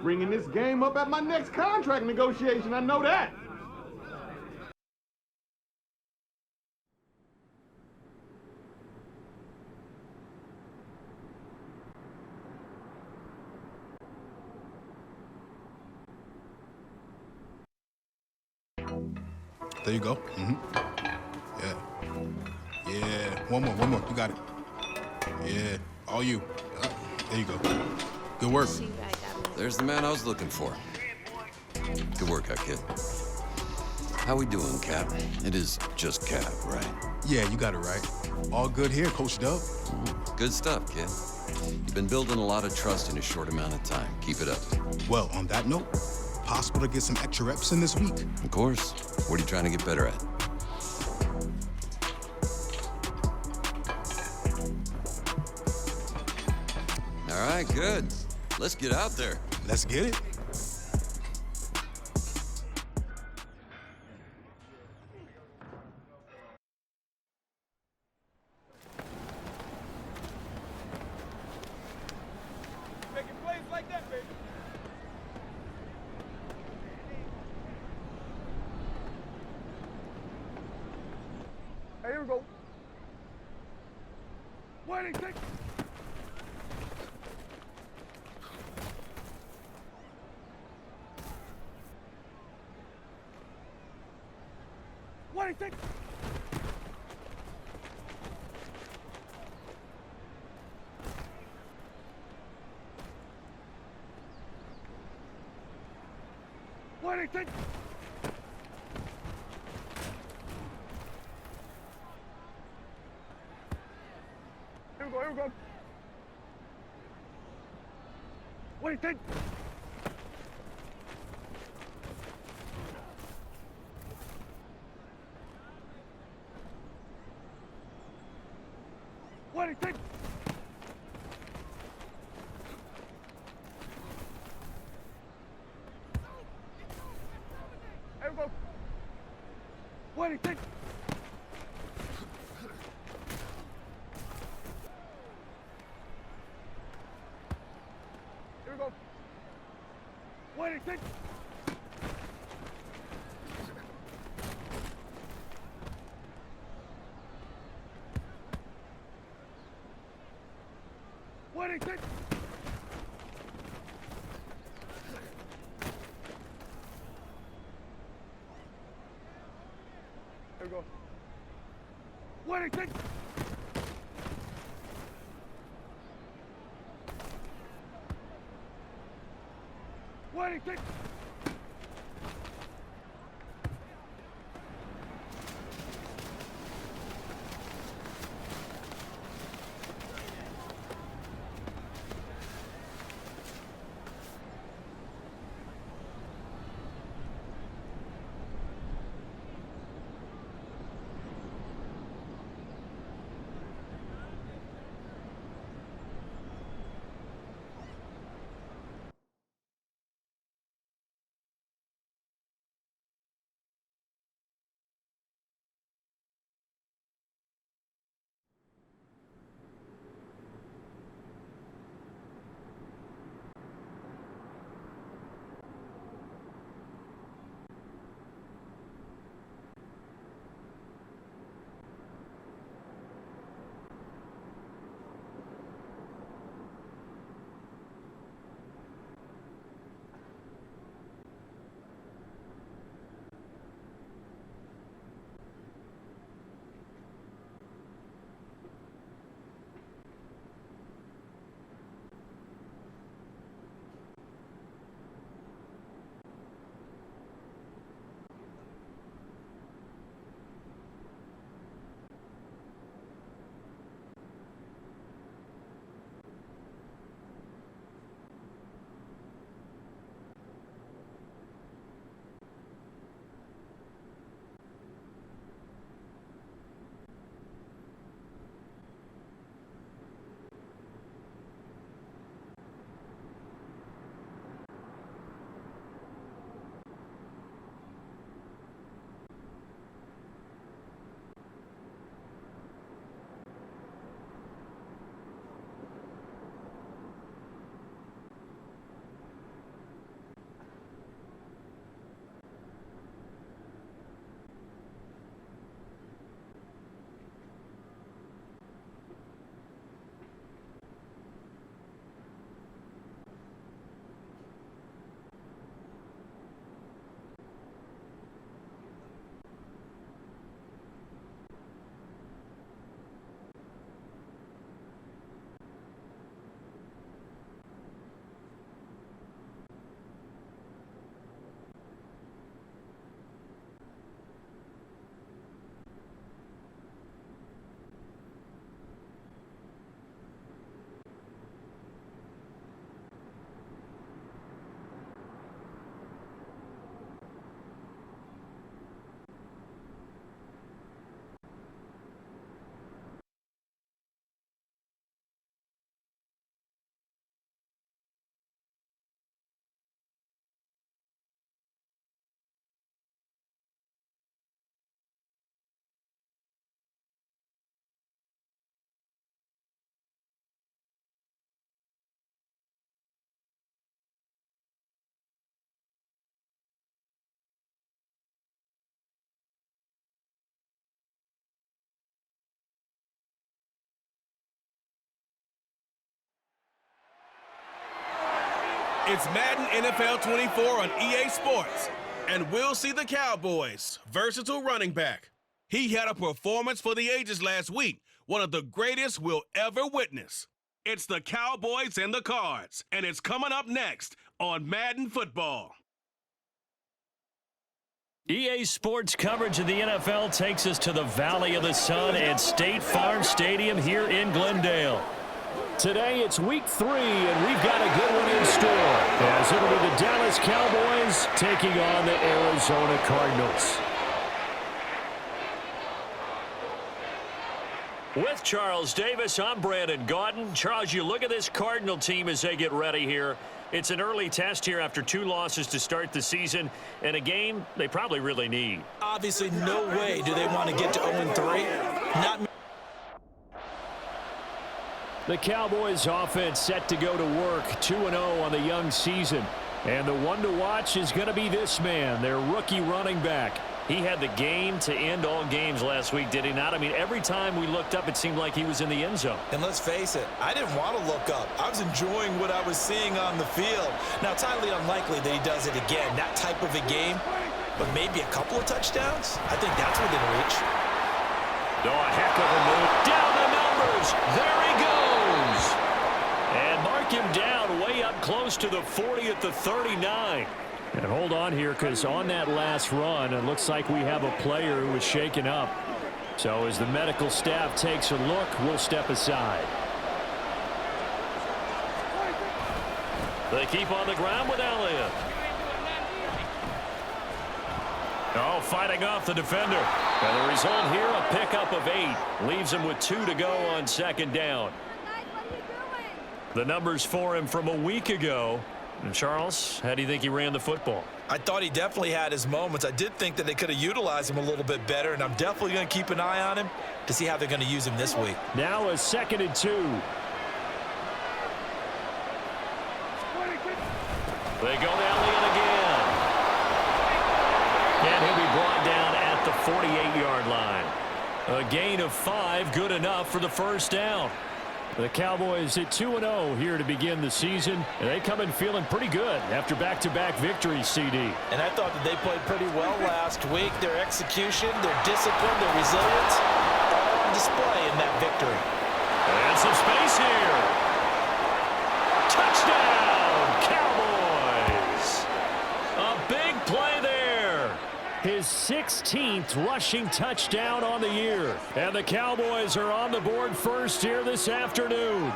Bringing this game up at my next contract negotiation, I know that. There you go. Yeah. Yeah. One more. You got it. Yeah. All you. There you go. Good work. There's the man I was looking for. Good work out, kid. How we doing, Cap? It is just Cap, right? Yeah, you got it right. All good here, Coach Dub. Good stuff, kid. You've been building a lot of trust in a short amount of time. Keep it up. Well, on that note, possible to get some extra reps in this week. Of course. What are you trying to get better at? All right, good. Let's get out there. Let's get it. Making plays like that, baby. Hey, here we go. Waiting, take. Waiting, take. Waiting, take. Here we go. Wait, take. Wait, take. Here we go. Wait, take. Here we go. Wait, take. Wait, take. Here we go. Wait, take. Wait, take. It's Madden NFL 24 on EA Sports, and we'll see the Cowboys' versatile running back. He had a performance for the ages last week, one of the greatest we'll ever witness. It's the Cowboys and the Cards, and it's coming up next on Madden Football. EA Sports coverage of the NFL takes us to the Valley of the Sun at State Farm Stadium here in Glendale. Today it's week 3, and we've got a good one in store, as it'll be the Dallas Cowboys taking on the Arizona Cardinals. With Charles Davis, I'm Brandon Gaudin. Charles, you look at this Cardinal team as they get ready here. It's an early test here after 2 losses to start the season, and a game they probably really need. Obviously, no way do they want to get to 0-3. Not. The Cowboys offense set to go to work, 2-0 on the young season. And the one to watch is going to be this man, their rookie running back. He had the game to end all games last week, did he not? I mean, every time we looked up, it seemed like he was in the end zone. And let's face it, I didn't want to look up. I was enjoying what I was seeing on the field. Now, it's highly unlikely that he does it again, that type of a game. But maybe a couple of touchdowns? I think that's within reach. Oh, a heck of a move. Down the numbers. There he goes. And mark him down way up close to the 40 at the 39. And hold on here, because on that last run, it looks like we have a player who was shaken up. So as the medical staff takes a look, we'll step aside. They keep on the ground with Elliott. Oh, fighting off the defender. And the result here, a pickup of 8. Leaves him with 2 to go on second down. The numbers for him from a week ago. And Charles, how do you think he ran the football? I thought he definitely had his moments. I did think that they could have utilized him a little bit better, and I'm definitely going to keep an eye on him to see how they're going to use him this week. Now a 2nd and 2. They go to Elliott again. And he'll be brought down at the 48-yard line. A gain of 5, good enough for the first down. The Cowboys at 2-0 here to begin the season, and they come in feeling pretty good after back-to-back victories, CD. And I thought that they played pretty well last week. Their execution, their discipline, their resilience, all on display in that victory. And some space here. Touchdown, Cowboys! A big play there. His 16th rushing touchdown on the year. And the Cowboys are on the board first here this afternoon.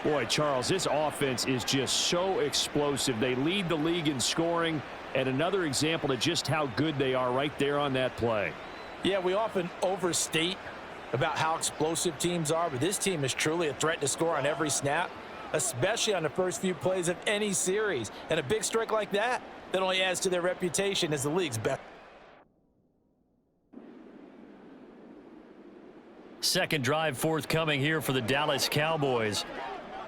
Boy, Charles, this offense is just so explosive. They lead the league in scoring, and another example of just how good they are right there on that play. Yeah, we often overstate about how explosive teams are, but this team is truly a threat to score on every snap, especially on the first few plays of any series. And a big strike like that only adds to their reputation as the league's best. Second drive forthcoming here for the Dallas Cowboys.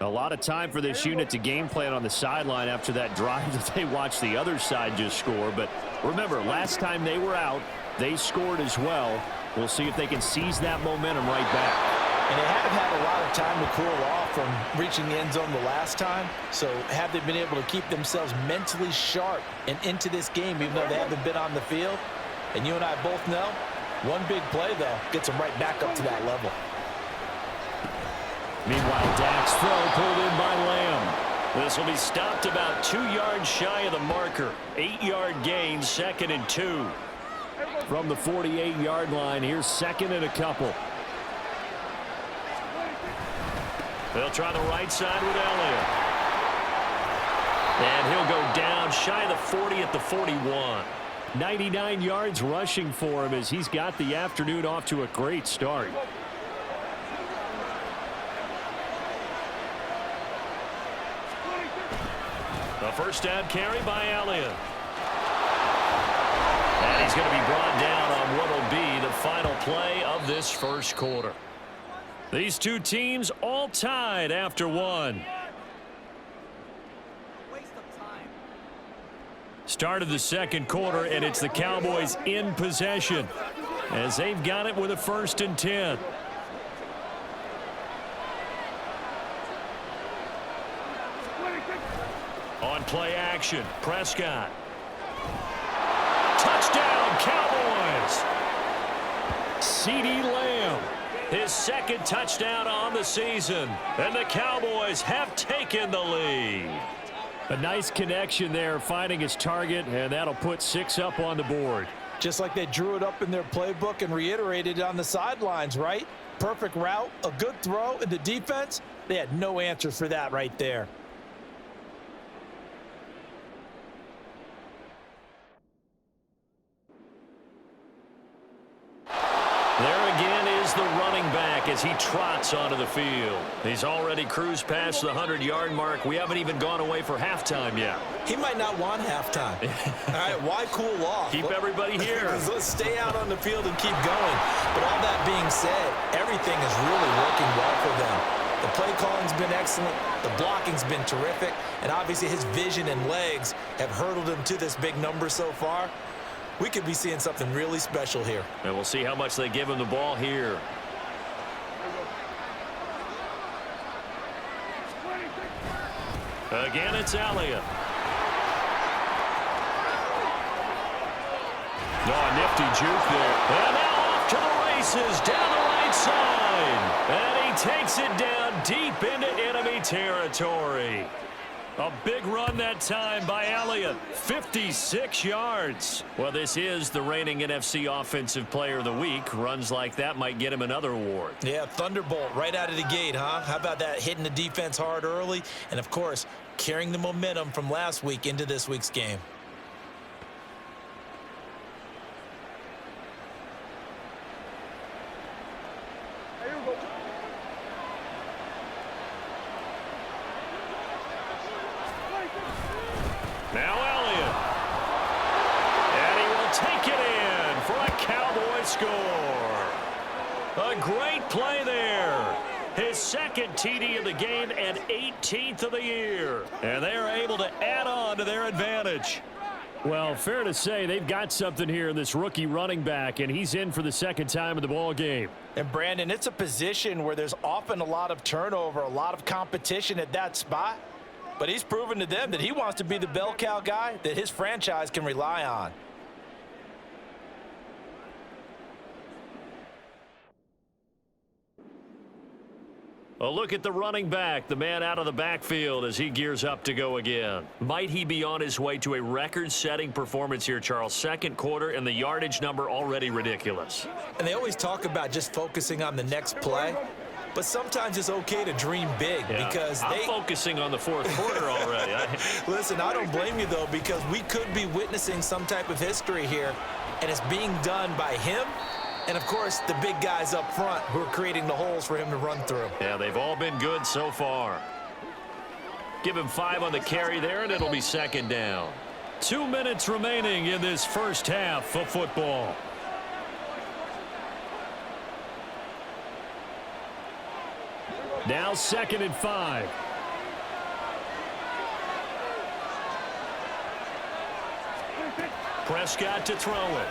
A lot of time for this unit to game plan on the sideline after that drive that they watched the other side just score. But remember, last time they were out, they scored as well. We'll see if they can seize that momentum right back. And they have had a lot of time to cool off from reaching the end zone the last time. So have they been able to keep themselves mentally sharp and into this game, even though they haven't been on the field? And you and I both know, one big play, though, gets them right back up to that level. Meanwhile, Dak's throw pulled in by Lamb. This will be stopped about 2 yards shy of the marker. 8-yard gain, 2nd and 2. From the 48-yard line, here's 2nd and a couple. They'll try the right side with Elliott. And he'll go down shy of the 40 at the 41. 99 yards rushing for him as he's got the afternoon off to a great start. The first down carry by Elliott. And he's going to be brought down on what will be the final play of this first quarter. These two teams all tied after 1. Start of the second quarter, and it's the Cowboys in possession as they've got it with a 1st and 10. play action. Prescott. Touchdown, Cowboys. CeeDee Lamb, his second touchdown on the season. And the Cowboys have taken the lead. A nice connection there, finding his target, and that'll put 6 up on the board. Just like they drew it up in their playbook and reiterated it on the sidelines, right? Perfect route, a good throw, and the defense, they had no answer for that right there. There again is the running back as he trots onto the field. He's already cruised past the 100-yard mark. We haven't even gone away for halftime yet. He might not want halftime. All right, why cool off? Keep everybody here. Let's stay out on the field and keep going. But all that being said, everything is really working well for them. The play calling's been excellent. The blocking's been terrific. And obviously his vision and legs have hurdled him to this big number so far. We could be seeing something really special here. And we'll see how much they give him the ball here. Again, it's Elliott. Oh, nifty juke there. And now off to the races down the right side. And he takes it down deep into enemy territory. A big run that time by Elliott. 56 yards. Well, this is the reigning NFC Offensive Player of the Week. Runs like that might get him another award. Yeah, thunderbolt right out of the gate, huh? How about that, hitting the defense hard early? And, of course, carrying the momentum from last week into this week's game. Now Elliott. And he will take it in for a Cowboy score. A great play there. His second TD of the game and 18th of the year. And they're able to add on to their advantage. Well, fair to say they've got something here in this rookie running back, and he's in for the second time in the ball game. And, Brandon, it's a position where there's often a lot of turnover, a lot of competition at that spot. But he's proven to them that he wants to be the bell cow guy that his franchise can rely on. A look at the running back, the man out of the backfield as he gears up to go again. Might he be on his way to a record-setting performance here, Charles? Second quarter and the yardage number already ridiculous. And they always talk about just focusing on the next play. But sometimes it's okay to dream big because I'm focusing on the fourth quarter already. Listen, I don't blame you, though, because we could be witnessing some type of history here, and it's being done by him and, of course, the big guys up front who are creating the holes for him to run through. Yeah, they've all been good so far. Give him 5 on the carry there, and it'll be second down. 2 minutes remaining in this first half of football. Now 2nd and 5. Prescott to throw it.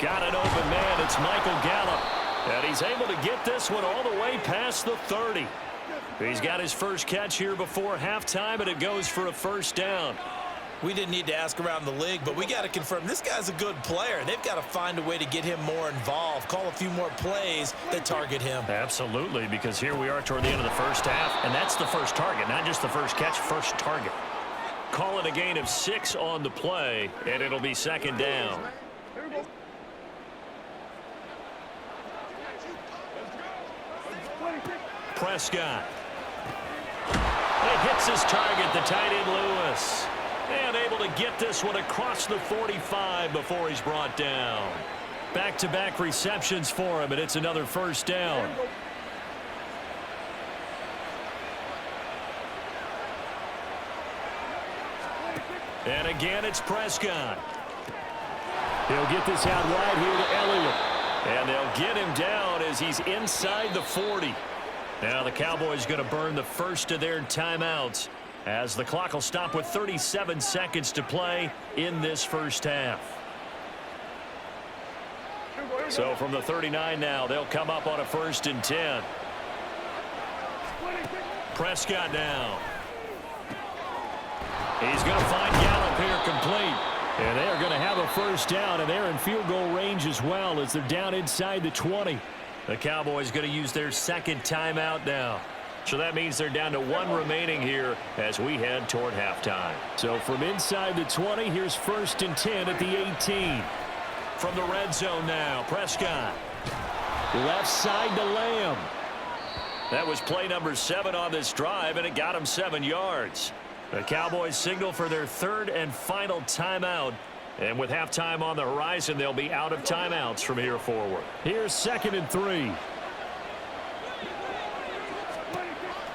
Got an open man. It's Michael Gallup. And he's able to get this one all the way past the 30. He's got his first catch here before halftime, and it goes for a first down. We didn't need to ask around the league, but we got to confirm this guy's a good player. They've got to find a way to get him more involved, call a few more plays that target him. Absolutely, because here we are toward the end of the first half, and that's the first target, not just the first catch, first target. Call it a gain of 6 on the play, and it'll be second down. Prescott. It hits his target, the tight end Lewis. And able to get this one across the 45 before he's brought down. Back-to-back receptions for him, and it's another first down. And again, it's Prescott. He'll get this out wide here to Elliott. And they'll get him down as he's inside the 40. Now the Cowboys going to burn the first of their timeouts as the clock will stop with 37 seconds to play in this first half. So from the 39 now, they'll come up on a 1st and 10. He's going to find Gallup here complete. And they are going to have a first down, and they're in field goal range as well as they're down inside the 20. The Cowboys going to use their second timeout now. So that means they're down to 1 remaining here as we head toward halftime. So from inside the 20, here's 1st and 10 at the 18. From the red zone now, Prescott. Left side to Lamb. That was play number 7 on this drive, and it got him 7 yards. The Cowboys signal for their 3rd and final timeout. And with halftime on the horizon, they'll be out of timeouts from here forward. Here's 2nd and 3.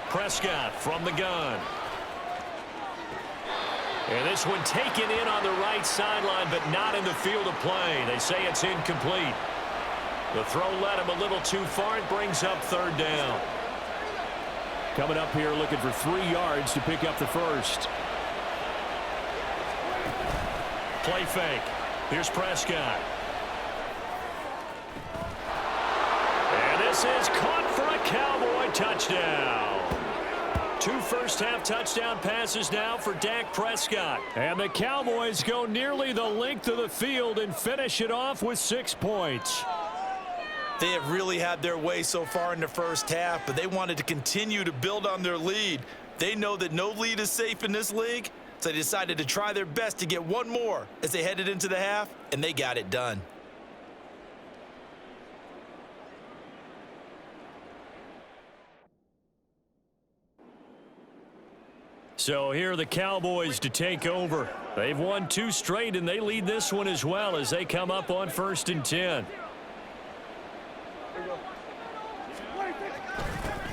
Prescott from the gun. And this one taken in on the right sideline, but not in the field of play. They say it's incomplete. The throw led him a little too far. It brings up 3rd down. Coming up here looking for 3 yards to pick up the first. Play fake. Here's Prescott. And this is caught for a Cowboy touchdown. 2 first-half touchdown passes now for Dak Prescott. And the Cowboys go nearly the length of the field and finish it off with 6 points. They have really had their way so far in the first half, but they wanted to continue to build on their lead. They know that no lead is safe in this league, so they decided to try their best to get one more as they headed into the half, and they got it done. So here are the Cowboys to take over. They've won 2 straight, and they lead this one as well as they come up on 1st and 10.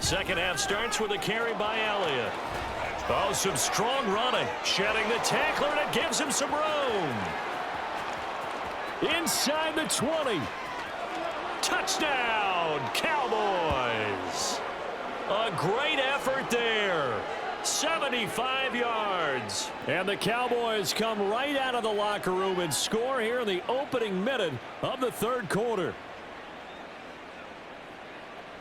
Second half starts with a carry by Elliott. Oh, some strong running. Shedding the tackler, and it gives him some room. Inside the 20. Touchdown, Cowboys. A great effort there. 75 yards. And the Cowboys come right out of the locker room and score here in the opening minute of the 3rd quarter.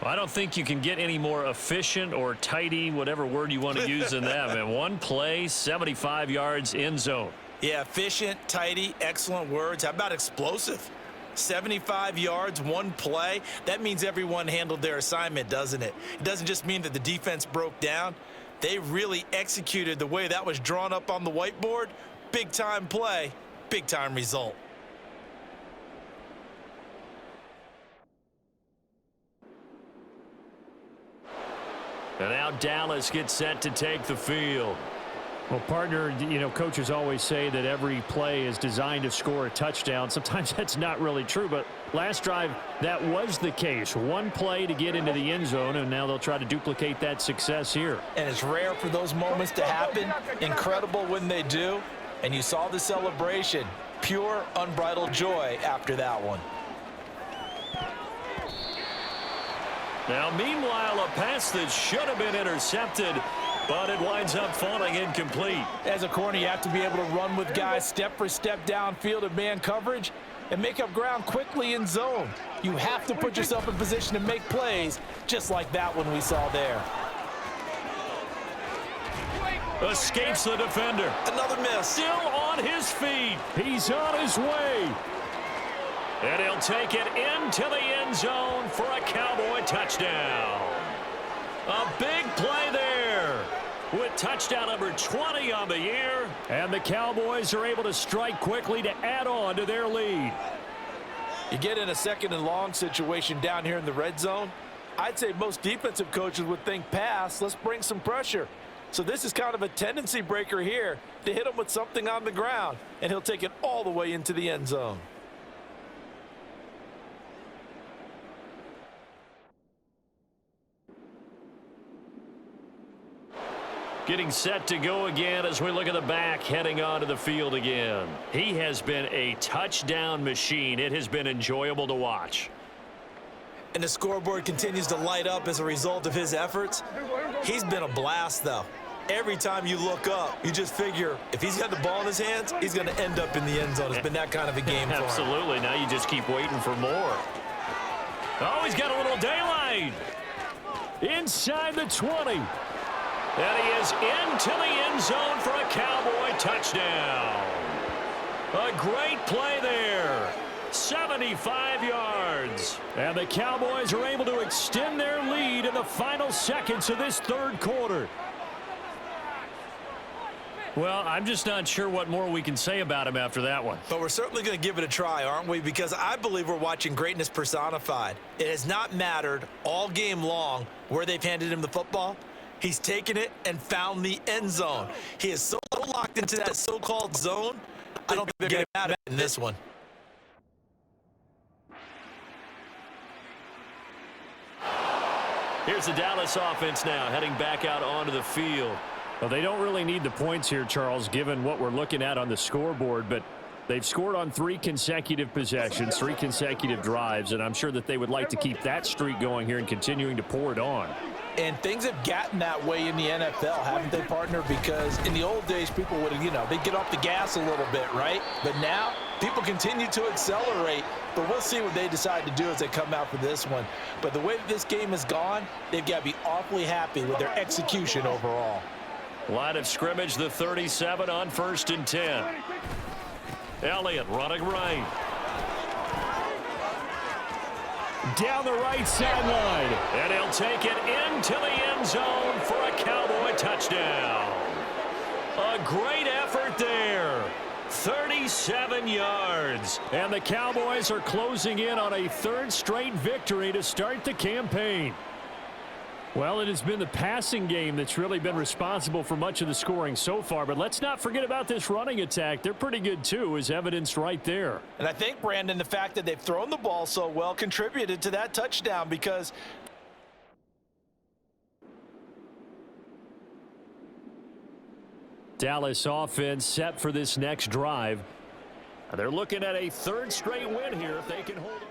I don't think you can get any more efficient or tidy, whatever word you want to use in that. Man, 1 play, 75 yards, end zone. Yeah, efficient, tidy, excellent words. How about explosive? 75 yards, 1 play. That means everyone handled their assignment, doesn't it? It doesn't just mean that the defense broke down. They really executed the way that was drawn up on the whiteboard. Big-time play, big-time result. And now Dallas gets set to take the field. Well, partner, coaches always say that every play is designed to score a touchdown. Sometimes that's not really true, but last drive, that was the case. 1 play to get into the end zone, and now they'll try to duplicate that success here. And it's rare for those moments to happen. Incredible when they do. And you saw the celebration. Pure, unbridled joy after that one. Now, meanwhile, a pass that should have been intercepted, but it winds up falling incomplete. As a corner, you have to be able to run with guys step for step downfield in man coverage and make up ground quickly in zone. You have to put yourself in position to make plays, just like that one we saw there. Escapes the defender. Another miss. Still on his feet. He's on his way. And he'll take it into the end zone for a Cowboy touchdown. A big play there with touchdown number 20 on the year. And the Cowboys are able to strike quickly to add on to their lead. You get in a 2nd and long situation down here in the red zone. I'd say most defensive coaches would think pass. Let's bring some pressure. So this is kind of a tendency breaker here to hit him with something on the ground. And he'll take it all the way into the end zone. Getting set to go again as we look at the back heading onto the field again. He has been a touchdown machine. It has been enjoyable to watch. And the scoreboard continues to light up as a result of his efforts. He's been a blast, though. Every time you look up, you just figure if he's got the ball in his hands, he's going to end up in the end zone. It's been that kind of a game for him. Absolutely. Now you just keep waiting for more. Oh, he's got a little daylight. Inside the 20. And he is into the end zone for a Cowboy touchdown. A great play there. 75 yards. And the Cowboys are able to extend their lead in the final seconds of this third quarter. Well, I'm just not sure what more we can say about him after that one. But we're certainly going to give it a try, aren't we? Because I believe we're watching greatness personified. It has not mattered all game long where they've handed him the football. He's taken it and found the end zone. He is so locked into that so-called zone, I don't think they're getting out of it in this one. Here's the Dallas offense now heading back out onto the field. Well, they don't really need the points here, Charles, given what we're looking at on the scoreboard, but they've scored on 3 consecutive possessions, 3 consecutive drives, and I'm sure that they would like to keep that streak going here and continuing to pour it on. And things have gotten that way in the NFL, haven't they, partner? Because in the old days, people would, they'd get off the gas a little bit, right? But now, people continue to accelerate. But we'll see what they decide to do as they come out for this one. But the way that this game has gone, they've got to be awfully happy with their execution overall. Line of scrimmage, the 37 on 1st and 10. Elliott running right. Down the right sideline. And he'll take it into the end zone for a Cowboy touchdown. A great effort there. 37 yards. And the Cowboys are closing in on a 3rd straight victory to start the campaign. Well, it has been the passing game that's really been responsible for much of the scoring so far. But let's not forget about this running attack. They're pretty good, too, as evidenced right there. And I think, Brandon, the fact that they've thrown the ball so well contributed to that touchdown because Dallas offense set for this next drive. They're looking at a 3rd straight win here if they can hold it.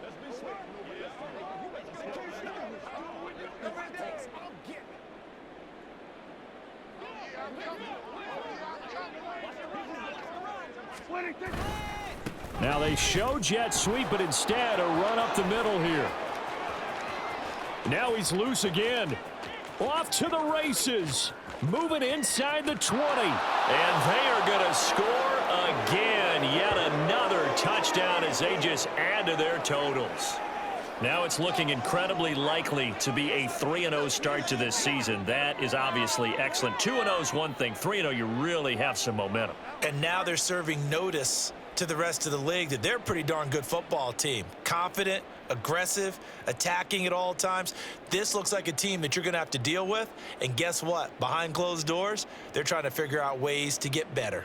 Now they show jet sweep, but instead a run up the middle here. Now he's loose again. Off to the races. Moving inside the 20. And they are going to score again. Yet another touchdown as they just add to their totals. Now it's looking incredibly likely to be a 3-0 start to this season. That is obviously excellent. 2-0 is one thing. 3-0, you really have some momentum. And now they're serving notice to the rest of the league that they're a pretty darn good football team. Confident, aggressive, attacking at all times. This looks like a team that you're going to have to deal with. And guess what? Behind closed doors, they're trying to figure out ways to get better.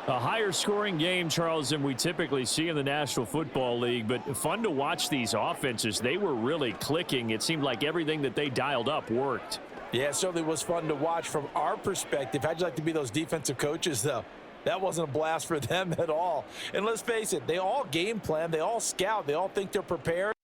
A higher scoring game, Charles, than we typically see in the National Football League, but fun to watch these offenses. They were really clicking. It seemed like everything that they dialed up worked. Yeah, it certainly was fun to watch from our perspective. How'd you like to be those defensive coaches, though? That wasn't a blast for them at all. And let's face it, they all game plan, they all scout, they all think they're prepared.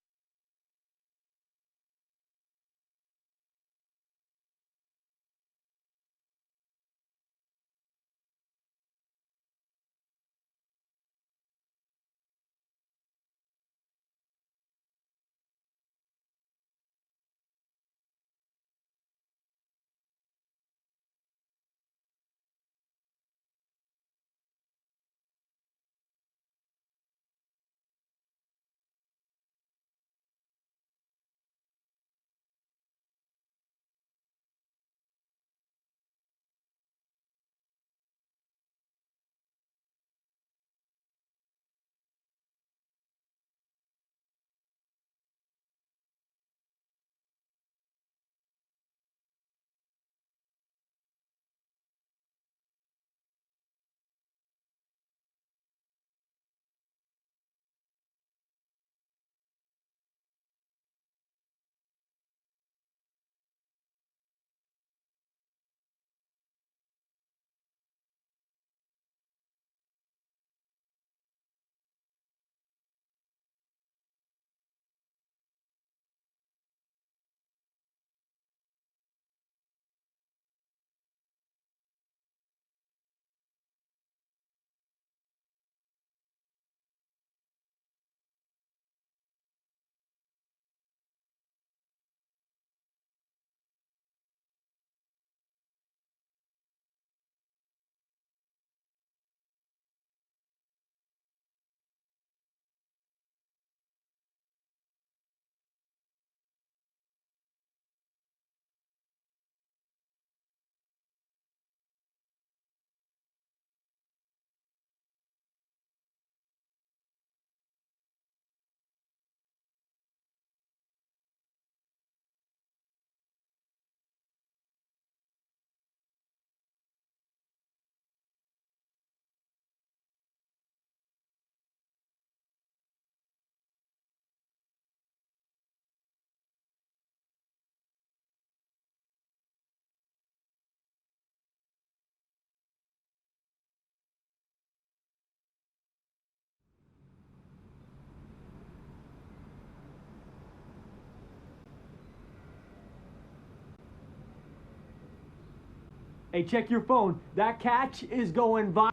Hey, check your phone. That catch is going viral.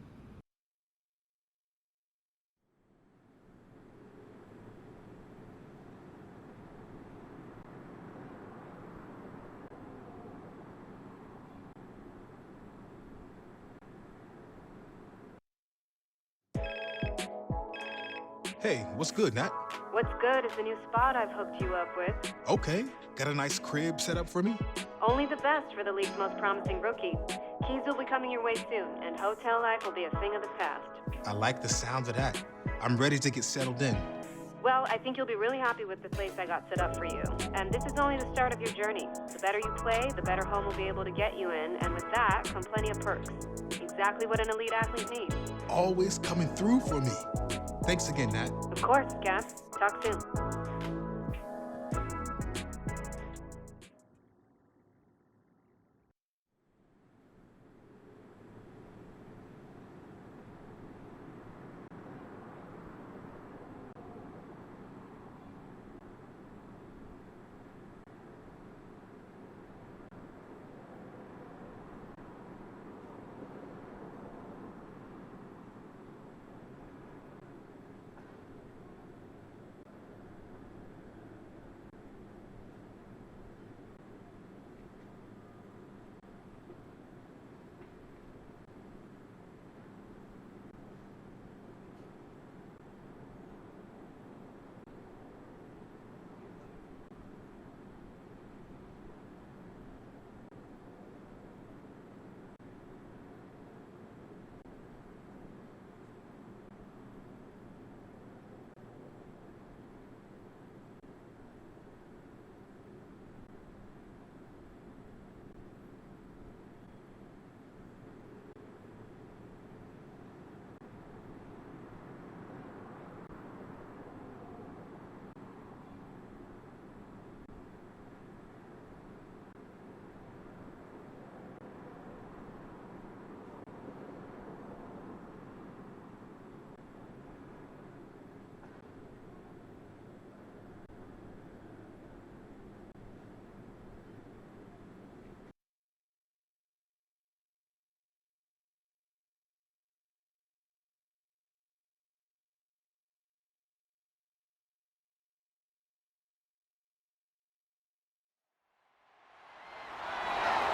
Hey, what's good, Nat? What's good is the new spot I've hooked you up with. Okay, got a nice crib set up for me? Only the best for the league's most promising rookie. Keys will be coming your way soon, and hotel life will be a thing of the past. I like the sound of that. I'm ready to get settled in. Well, I think you'll be really happy with the place I got set up for you. And this is only the start of your journey. The better you play, the better home will be able to get you in, and with that come plenty of perks. Exactly what an elite athlete needs. Always coming through for me. Thanks again, Nat. Of course, Cap. Talk soon.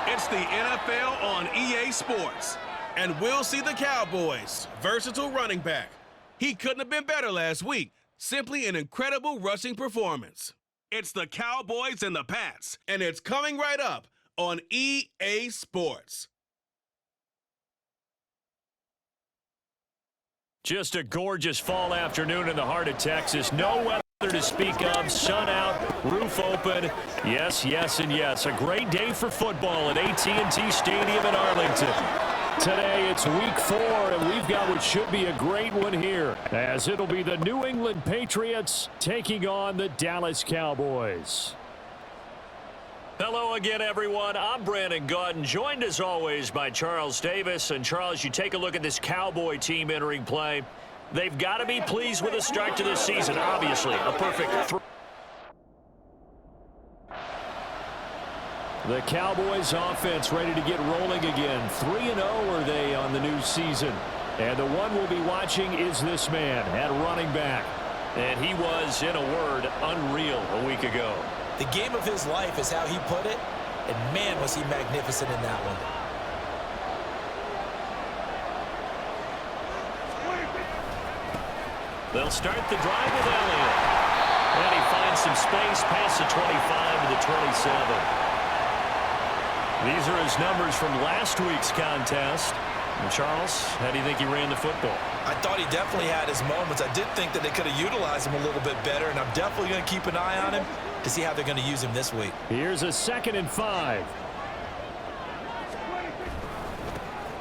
It's the NFL on EA Sports, and we'll see the Cowboys' versatile running back. He couldn't have been better last week. Simply an incredible rushing performance. It's the Cowboys and the Pats, and it's coming right up on EA Sports. Just a gorgeous fall afternoon in the heart of Texas. No weather to speak of. Sun out, roof open. Yes, yes, and yes. A great day for football at AT&T Stadium in Arlington. Today it's week 4, and we've got what should be a great one here, as it'll be the New England Patriots taking on the Dallas Cowboys. Hello again, everyone. I'm Brandon Gaudin, joined as always by Charles Davis. And Charles, you take a look at this Cowboy team entering play. They've got to be pleased with the start to this season, obviously. A perfect The Cowboys offense ready to get rolling again. 3-0 are they on the new season. And the one we'll be watching is this man at running back. And he was, in a word, unreal a week ago. The game of his life is how he put it, and man, was he magnificent in that one. They'll start the drive with Elliott. And he finds some space past the 25 to the 27. These are his numbers from last week's contest. And Charles, how do you think he ran the football? I thought he definitely had his moments. I did think that they could have utilized him a little bit better, and I'm definitely going to keep an eye on him to see how they're going to use him this week. Here's a 2nd and 5.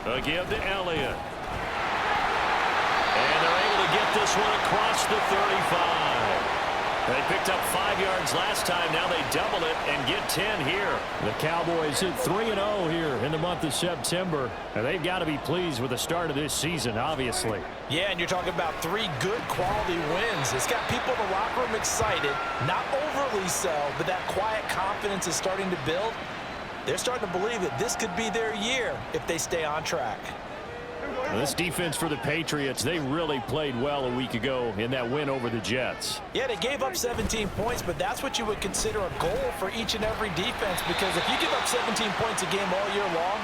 A give to Elliott. And they're able to get this one across the 35. They picked up 5 yards last time. Now they double it and get 10 here. The Cowboys hit 3-0 here in the month of September. And they've got to be pleased with the start of this season, obviously. Yeah, and you're talking about 3 good quality wins. It's got people in the locker room excited. Not overly so, but that quiet confidence is starting to build. they're starting to believe that this could be their year if they stay on track. Well, this defense for the Patriots, they really played well a week ago in that win over the Jets. Yeah, they gave up 17 points, but that's what you would consider a goal for each and every defense, because if you give up 17 points a game all year long,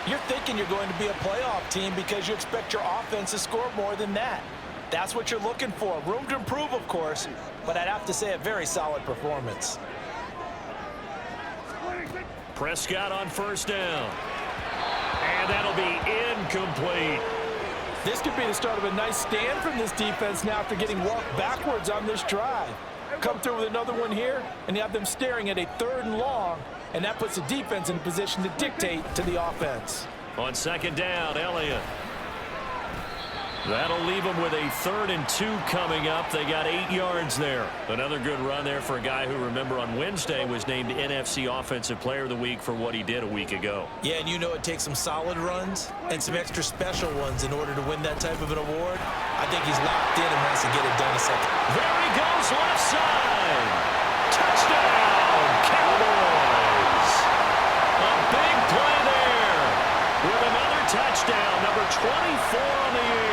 you're thinking you're going to be a playoff team because you expect your offense to score more than that. That's what you're looking for. Room to improve, of course, but I'd have to say a very solid performance. Prescott on first down. And that'll be incomplete. This could be the start of a nice stand from this defense now after getting walked backwards on this drive. Come through with another one here, and you have them staring at a 3rd and long, and that puts the defense in position to dictate to the offense. On second down, Elliott. That'll leave them with a 3rd and 2 coming up. They got 8 yards there. Another good run there for a guy who, remember, on Wednesday was named NFC Offensive Player of the Week for what he did a week ago. Yeah, and you know it takes some solid runs and some extra special ones in order to win that type of an award. I think he's locked in and wants to get it done a second. There he goes, left side. Touchdown, Cowboys. A big play there with another touchdown, number 24 on the year.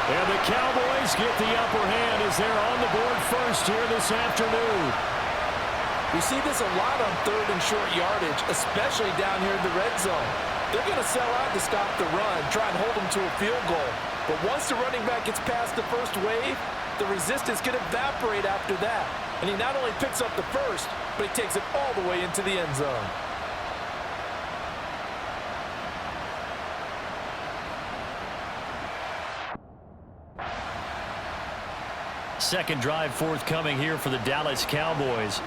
And the Cowboys get the upper hand as they're on the board first here this afternoon. We see this a lot on 3rd and short yardage, especially down here in the red zone. They're going to sell out to stop the run, try and hold them to a field goal. But once the running back gets past the first wave, the resistance can evaporate after that. And he not only picks up the first, but he takes it all the way into the end zone. Second drive forthcoming here for the Dallas Cowboys.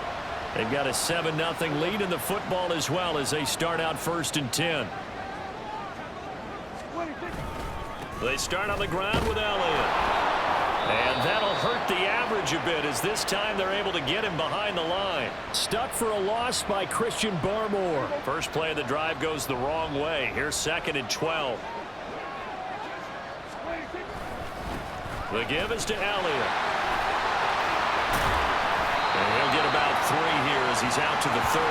They've got a 7-0 lead in the football as well as they start out 1st and 10. They start on the ground with Elliott. And that'll hurt the average a bit as this time they're able to get him behind the line. Stuck for a loss by Christian Barmore. First play of the drive goes the wrong way. Here's 2nd and 12. The give is to Elliott. And he'll get about 3 here as he's out to the 30.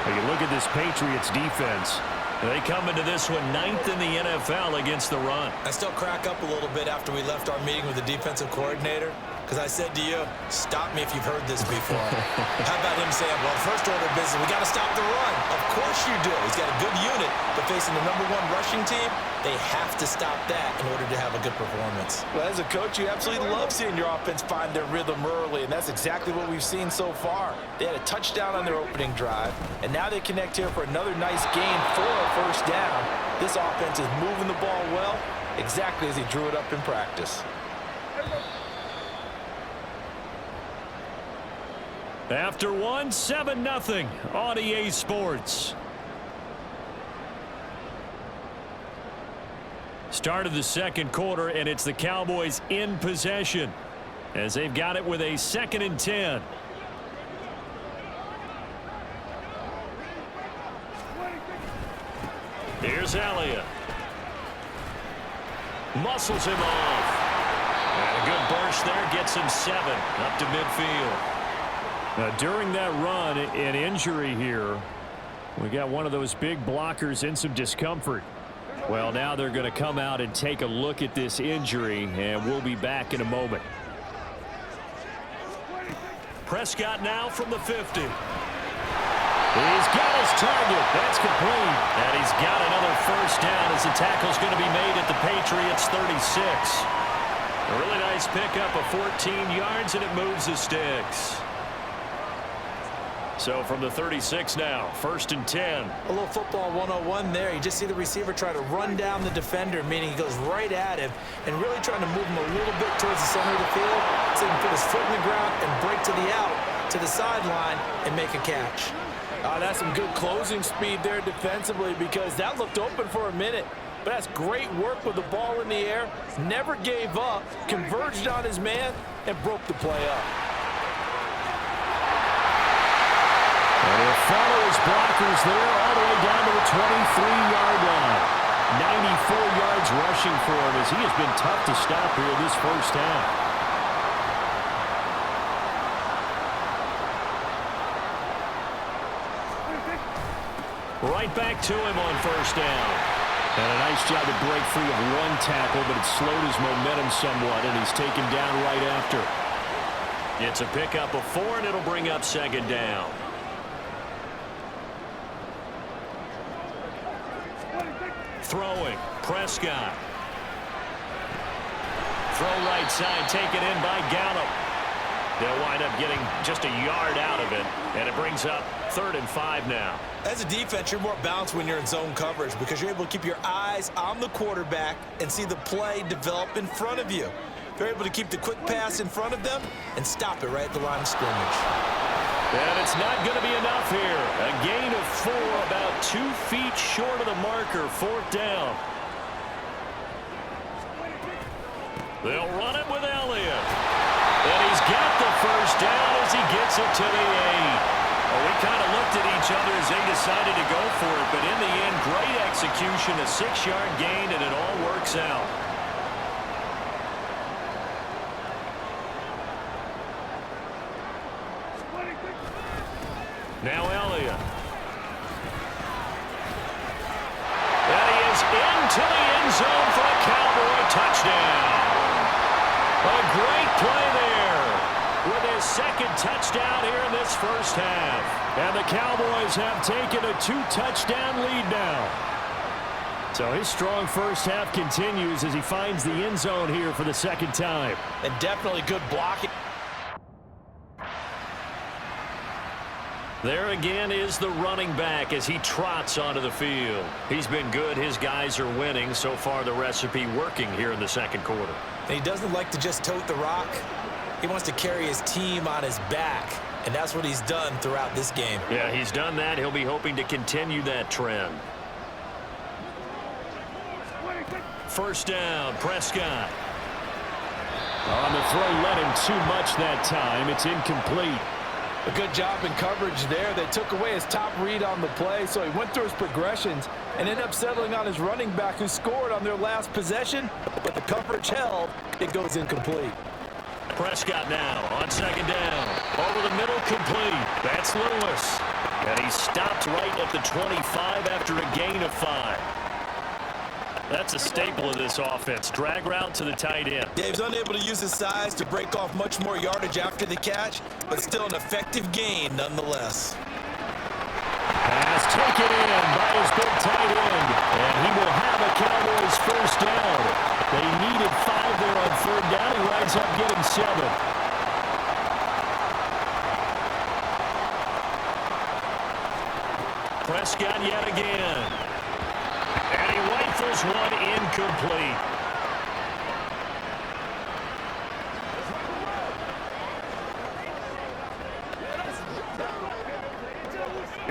Now you look at this Patriots defense. They come into this one 9th in the NFL against the run. I still crack up a little bit after we left our meeting with the defensive coordinator, because I said to you, stop me if you've heard this before. How about him saying, well, first order of business, we got to stop the run. Of course you do. He's got a good unit, but facing the #1 rushing team, they have to stop that in order to have a good performance. Well, as a coach, you absolutely love seeing your offense find their rhythm early, and that's exactly what we've seen so far. They had a touchdown on their opening drive, and now they connect here for another nice gain for a first down. This offense is moving the ball well, exactly as he drew it up in practice. After one, 7-0 on EA Sports. Start of the second quarter, and it's the Cowboys in possession as they've got it with a 2nd and 10. Here's Elliott. Muscles him off. And a good burst there gets him 7 up to midfield. Now, during that run, an injury here. We got one of those big blockers in some discomfort. Well, now they're going to come out and take a look at this injury, and we'll be back in a moment. Prescott now from the 50. He's got his target. That's complete. And he's got another first down as the tackle's going to be made at the Patriots 36. A really nice pickup of 14 yards, and it moves the sticks. So from the 36 now, 1st and 10. A little football 101 there. You just see the receiver try to run down the defender, meaning he goes right at him and really trying to move him a little bit towards the center of the field so he can put his foot in the ground and break to the out, to the sideline, and make a catch. That's some good closing speed there defensively, because that looked open for a minute. But that's great work with the ball in the air. Never gave up, converged on his man, and broke the play up. And he'll follow his blockers there all the way down to the 23-yard line. 94 yards rushing for him as he has been tough to stop here this first half. Right back to him on first down. And a nice job to break free of one tackle, but it slowed his momentum somewhat, and he's taken down right after. It's a pickup of 4, and it'll bring up second down. Throwing, Prescott. Throw right side, taken in by Gallup. They'll wind up getting just a yard out of it, and it brings up 3rd and 5 now. As a defense, you're more balanced when you're in zone coverage because you're able to keep your eyes on the quarterback and see the play develop in front of you. You're able to keep the quick pass in front of them and stop it right at the line of scrimmage. And it's not going to be enough here. A gain of 4, about 2 feet short of the marker, 4th down. They'll run it with Elliott. And he's got the first down as he gets it to the 8. Well, we kind of looked at each other as they decided to go for it, but in the end, great execution, a 6-yard gain, and it all works out. Now Elliott. And he is into the end zone for a Cowboy touchdown. A great play there with his 2nd touchdown here in this first half. And the Cowboys have taken a 2-touchdown lead now. So his strong first half continues as he finds the end zone here for the 2nd time. And definitely good blocking. There again is the running back as he trots onto the field. He's been good. His guys are winning. So far, the recipe working here in the 2nd quarter. And he doesn't like to just tote the rock. He wants to carry his team on his back, and that's what he's done throughout this game. Yeah, he's done that. He'll be hoping to continue that trend. First down, Prescott. On the throw, led him too much that time. It's incomplete. A good job in coverage there. They took away his top read on the play, so he went through his progressions and ended up settling on his running back who scored on their last possession, but the coverage held. It goes incomplete. Prescott now on 2nd down. Over the middle, complete. That's Lewis. And he stopped right at the 25 after a gain of 5. That's a staple of this offense. Drag route to the tight end. Dave's unable to use his size to break off much more yardage after the catch, but still an effective gain nonetheless. Pass taken in by his big tight end, and he will have a Cowboys first down. They needed 5 there on 3rd down. He winds up getting 7. Prescott yet again. And he rifles one incomplete.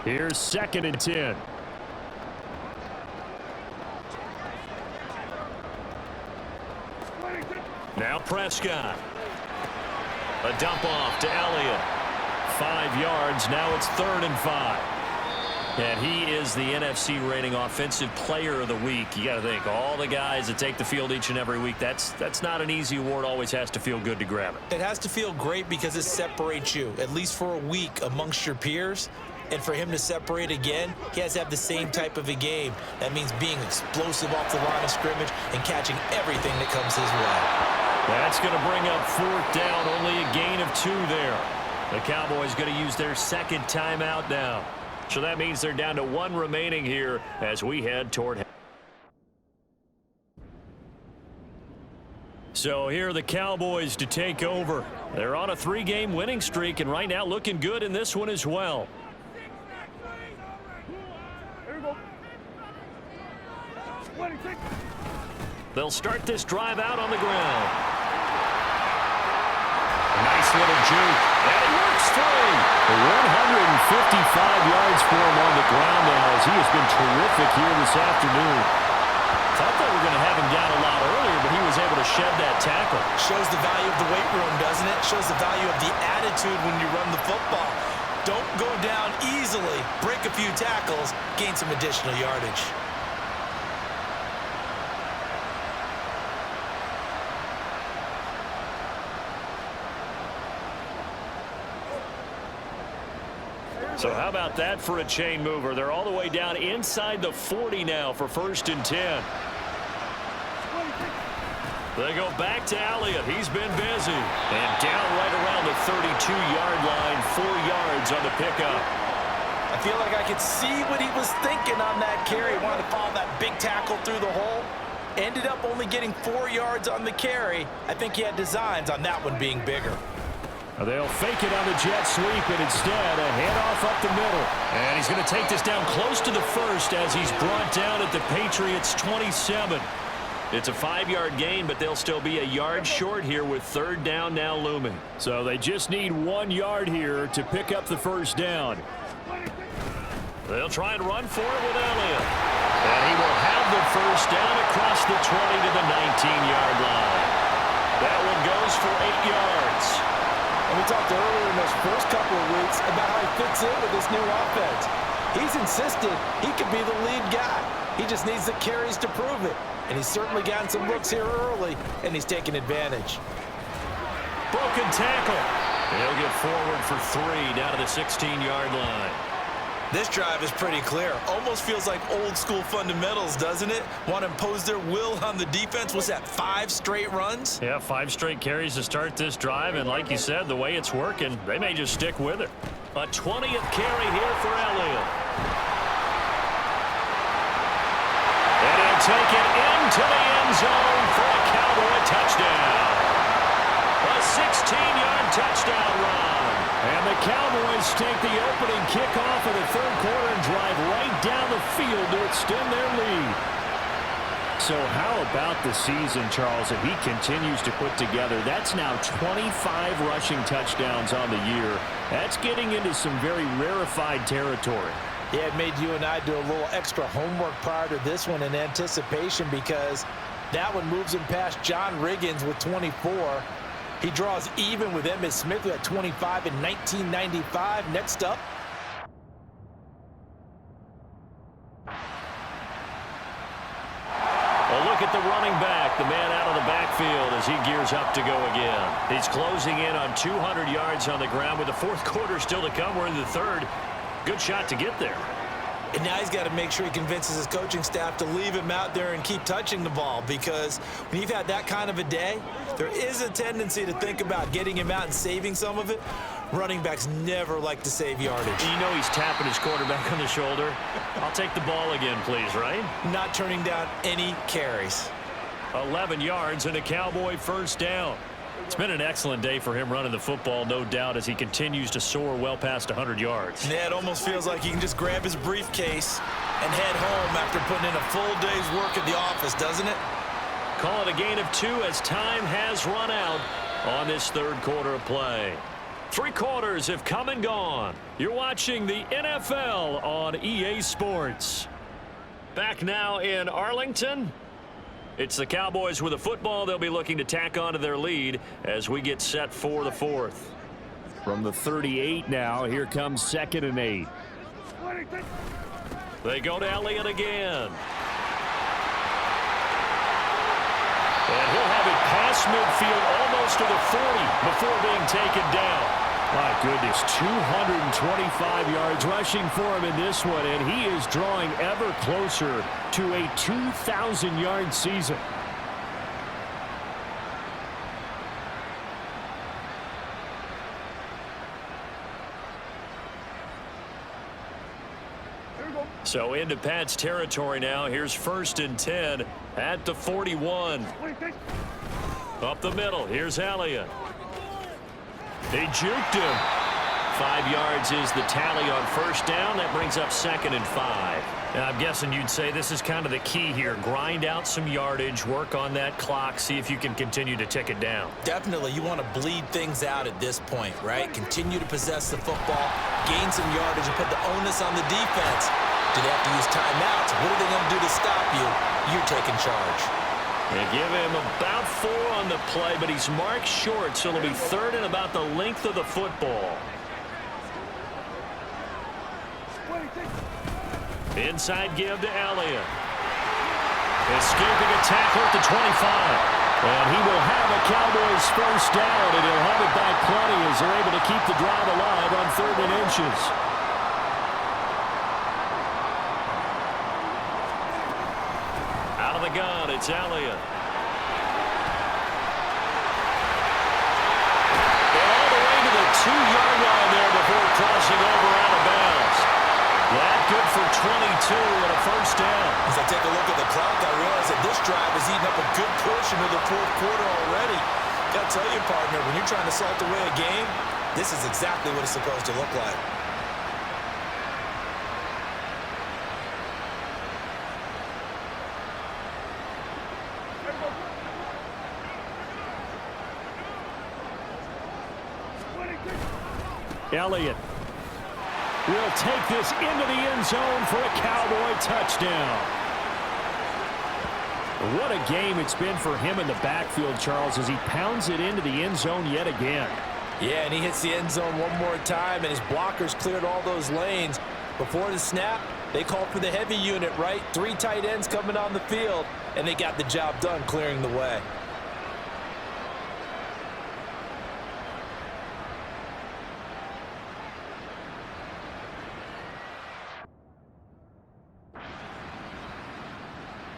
Here's 2nd and 10. Now Prescott. A dump off to Elliott. 5 yards. Now it's 3rd and 5. And he is the NFC rating offensive player of the week. You got to think, all the guys that take the field each and every week, that's not an easy award. Always has to feel good to grab it. It has to feel great because it separates you, at least for a week, amongst your peers. And for him to separate again, he has to have the same type of a game. That means being explosive off the line of scrimmage and catching everything that comes his way. That's going to bring up 4th down, only a gain of 2 there. The Cowboys going to use their 2nd timeout now. So that means they're down to 1 remaining here as we head toward. So here are the Cowboys to take over. They're on a 3-game winning streak, and right now looking good in this one as well. They'll start this drive out on the ground. Nice little juke. And he works free. 155 yards for him on the ground now as he has been terrific here this afternoon. Thought they were going to have him down a lot earlier, but he was able to shed that tackle. Shows the value of the weight room, doesn't it? Shows the value of the attitude when you run the football. Don't go down easily. Break a few tackles. Gain some additional yardage. So how about that for a chain mover? They're all the way down inside the 40 now for 1st and 10. They go back to Elliott. He's been busy. And down right around the 32-yard line, 4 yards on the pickup. I feel like I could see what he was thinking on that carry. Wanted to follow that big tackle through the hole. Ended up only getting 4 yards on the carry. I think he had designs on that one being bigger. They'll fake it on the jet sweep, and instead a handoff up the middle. And he's going to take this down close to the first as he's brought down at the Patriots' 27. It's a 5-yard gain, but they'll still be a yard short here with 3rd down now looming. So they just need 1 yard here to pick up the 1st down. They'll try and run for it with Elliott. And he will have the 1st down across the 20 to the 19-yard line. That one goes for 8 yards. And we talked earlier in those first couple of weeks about how he fits in with this new offense. He's insisted he could be the lead guy. He just needs the carries to prove it. And he's certainly gotten some looks here early, and he's taking advantage. Broken tackle. He'll get forward for 3 down to the 16-yard line. This drive is pretty clear. Almost feels like old school fundamentals, doesn't it? Want to impose their will on the defense. Was that 5 straight runs? Yeah, 5 straight carries to start this drive. And like you said, the way it's working, they may just stick with it. A 20th carry here for Elliott. And he'll take it into the end zone for a Cowboy touchdown. A 16-yard touchdown run. And the Cowboys take the opening kickoff of the 3rd quarter and drive right down the field to extend their lead. So how about the season, Charles, that he continues to put together? That's now 25 rushing touchdowns on the year. That's getting into some very rarefied territory. Yeah, it made you and I do a little extra homework prior to this one in anticipation because that one moves him past John Riggins with 24. He draws even with Emmitt Smith at 25 in 1995. Next up. Well, look at the running back, the man out of the backfield as he gears up to go again. He's closing in on 200 yards on the ground with the 4th quarter still to come. We're in the 3rd. Good shot to get there. And now he's got to make sure he convinces his coaching staff to leave him out there and keep touching the ball because when you've had that kind of a day, there is a tendency to think about getting him out and saving some of it. Running backs never like to save yardage. You know he's tapping his quarterback on the shoulder. I'll take the ball again, please, right? Not turning down any carries. 11 yards and a Cowboy 1st down. It's been an excellent day for him running the football, no doubt, as he continues to soar well past 100 yards. Yeah, it almost feels like he can just grab his briefcase and head home after putting in a full day's work at the office, doesn't it? Call it a gain of 2 as time has run out on this 3rd quarter of play. 3 quarters have come and gone. You're watching the NFL on EA Sports. Back now in Arlington. It's the Cowboys with a football. They'll be looking to tack on to their lead as we get set for the 4th. From the 38 now, here comes 2nd and 8. They go to Elliott again. And he'll have it past midfield almost to the 40 before being taken down. My goodness, 225 yards rushing for him in this one, and he is drawing ever closer to a 2,000-yard season. So into Pat's territory now. Here's 1st and 10 at the 41. Up the middle, here's Elliott. They juked him. 5 yards is the tally on 1st down. That brings up 2nd and 5. Now, I'm guessing you'd say this is kind of the key here. Grind out some yardage, work on that clock, see if you can continue to tick it down. Definitely. You want to bleed things out at this point, right? Continue to possess the football, gain some yardage, and put the onus on the defense. Do they have to use timeouts? What are they going to do to stop you? You're taking charge. They give him about 4 on the play, but he's marked short, so it'll be 3rd and about the length of the football. Inside give to Elliott. Escaping a tackle at the 25. And he will have a Cowboys 1st down, and he'll have it by plenty as they're able to keep the drive alive on 3rd and inches. shotgun. It's Elliott. All the way to the 2-yard line there before crossing over out of bounds. That good for 22 and a first down. As I take a look at the clock, I realize that this drive has eaten up a good portion of the fourth quarter already. Got to tell you, partner, when you're trying to salt away a game, this is exactly what it's supposed to look like. Elliott will take this into the end zone for a Cowboy touchdown. What a game it's been for him in the backfield, Charles, as he pounds it into the end zone yet again. Yeah, and he hits the end zone one more time, and his blockers cleared all those lanes. Before the snap, they called for the heavy unit, right? 3 tight ends coming on the field, and they got the job done clearing the way.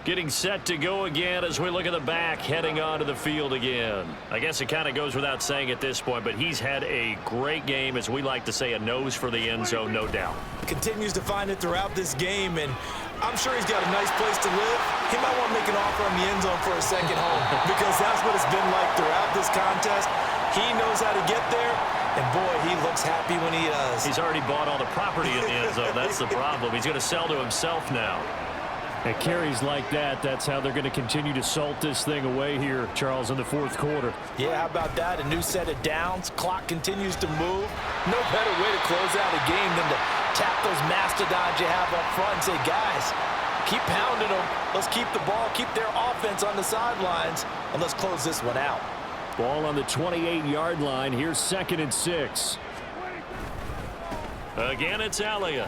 Getting set to go again as we look at the back heading onto the field again. I guess it kind of goes without saying at this point, but he's had a great game, as we like to say, a nose for the end zone, no doubt. Continues to find it throughout this game, and I'm sure he's got a nice place to live. He might want to make an offer on the end zone for a second home because that's what it's been like throughout this contest. He knows how to get there, and boy, he looks happy when he does. He's already bought all the property in the end zone. That's the problem. He's going to sell to himself now. At carries like that, that's how they're going to continue to salt this thing away here, Charles, in the fourth quarter. Yeah, how about that? A new set of downs. Clock continues to move. No better way to close out a game than to tap those mastodons you have up front and say, guys, keep pounding them. Let's keep the ball, keep their offense on the sidelines, and let's close this one out. Ball on the 28-yard line. Here's 2nd and 6. Again, it's Elliott.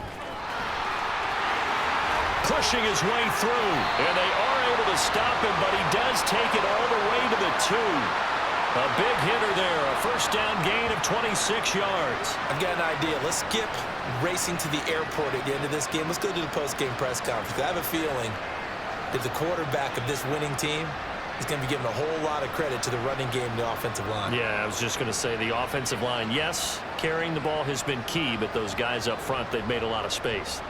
Pushing his way through, and they are able to stop him, but he does take it all the way to the 2. A big hitter there, a first down gain of 26 yards. I've got an idea. Let's skip racing to the airport at the end of this game. Let's go to the post-game press conference. I have a feeling that the quarterback of this winning team is going to be giving a whole lot of credit to the running game and the offensive line. Yeah, I was just going to say the offensive line, yes, carrying the ball has been key, but those guys up front, they've made a lot of space.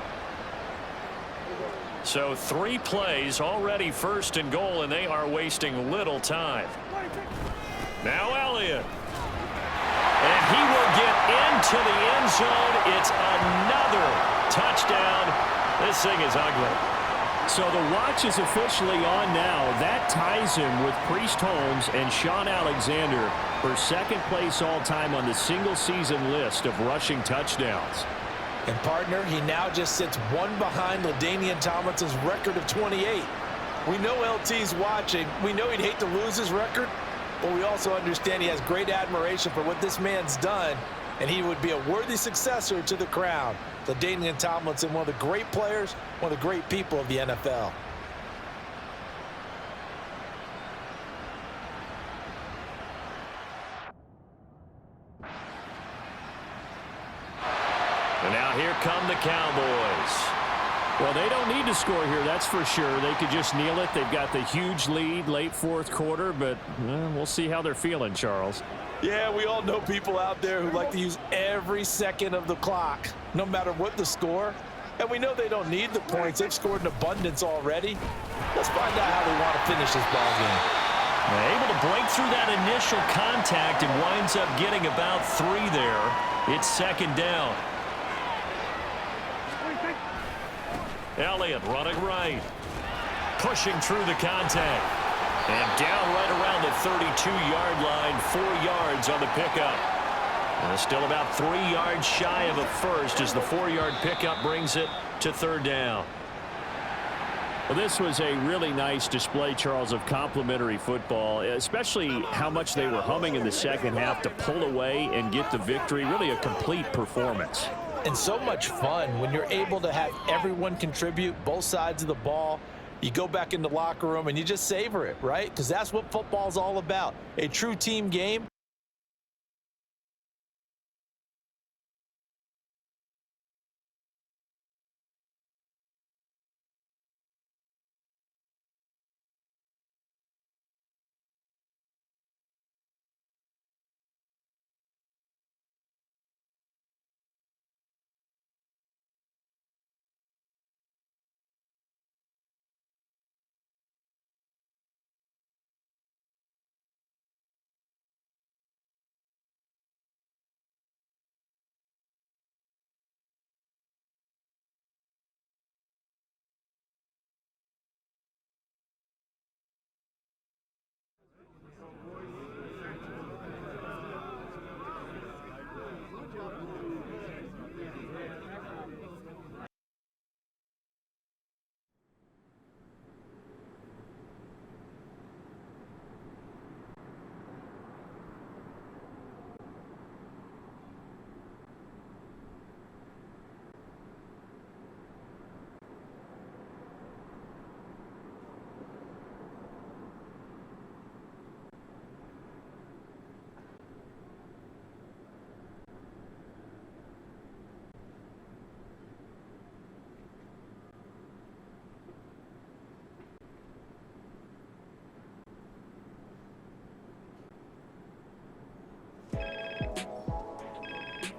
So 3 plays, already 1st and goal, and they are wasting little time. Now Elliott. And he will get into the end zone. It's another touchdown. This thing is ugly. So the watch is officially on now. That ties him with Priest Holmes and Sean Alexander for 2nd place all-time on the single-season list of rushing touchdowns. And, partner, he now just sits 1 behind LaDainian Tomlinson's record of 28. We know LT's watching. We know he'd hate to lose his record, but we also understand he has great admiration for what this man's done, and he would be a worthy successor to the crown. LaDainian Tomlinson, one of the great players, one of the great people of the NFL. And now here come the Cowboys. Well, they don't need to score here, that's for sure. They could just kneel it. They've got the huge lead late fourth quarter, but we'll see how they're feeling, Charles. Yeah, we all know people out there who like to use every second of the clock, no matter what the score. And we know they don't need the points. They've scored in abundance already. Let's find out how they want to finish this ball game. They're able to break through that initial contact and winds up getting about 3 there. It's 2nd down. Elliott running right. Pushing through the contact. And down right around the 32-yard line, 4 yards on the pickup. And still about 3 yards shy of a first as the 4-yard pickup brings it to 3rd down. Well, this was a really nice display, Charles, of complimentary football, especially how much they were humming in the second half to pull away and get the victory. Really a complete performance. And so much fun when you're able to have everyone contribute, both sides of the ball. You go back in the locker room and you just savor it, right? Because that's what football's all about. A true team game.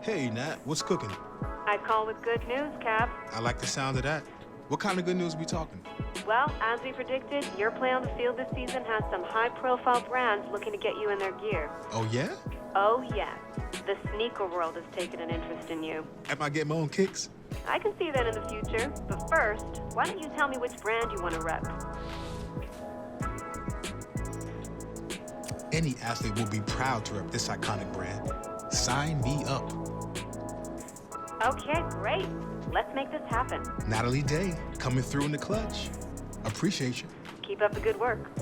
Hey, Nat, what's cooking? I call with good news, Cap. I like the sound of that. What kind of good news we talking? Well, as we predicted, your play on the field this season has some high-profile brands looking to get you in their gear. Oh, yeah? Oh, yes. The sneaker world has taken an interest in you. Am I getting my own kicks? I can see that in the future. But first, why don't you tell me which brand you want to rep? Any athlete will be proud to rep this iconic brand. Sign me up. Okay, great. Let's make this happen. Natalie Day, coming through in the clutch. Appreciate you. Keep up the good work.